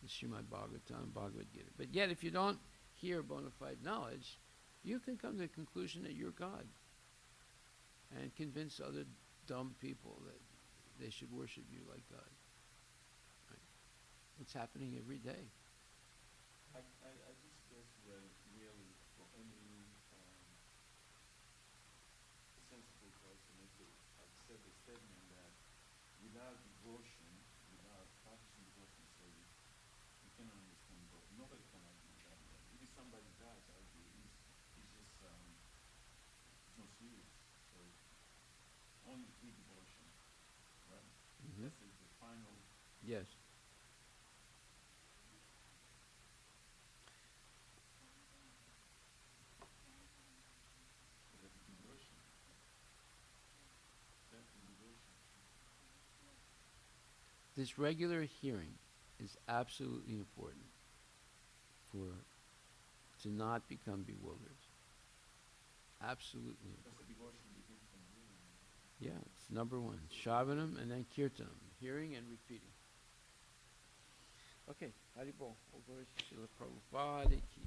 the Srimad Bhagavatam, Bhagavad Gita. But yet, if you don't hear bona fide knowledge, you can come to the conclusion that you're God, and convince other dumb people that they should worship you like God. Right? It's happening every day. I just guess, well, really, for any sensible person, if they accept the statement that without devotion, without practicing devotion service, you cannot understand God. Nobody can argue that. If somebody does argue, it's just no serious. So only through devotion, right? Mm-hmm. That's the final. Yes. That's devotion. That's devotion. This regular hearing is absolutely important to not become bewildered. Absolutely. Because the devotion begins from hearing. Yeah, it's number one. Shravanam and then Kirtanam, hearing and repeating. Okay, Haribol. Over to Srila Prabhupada ki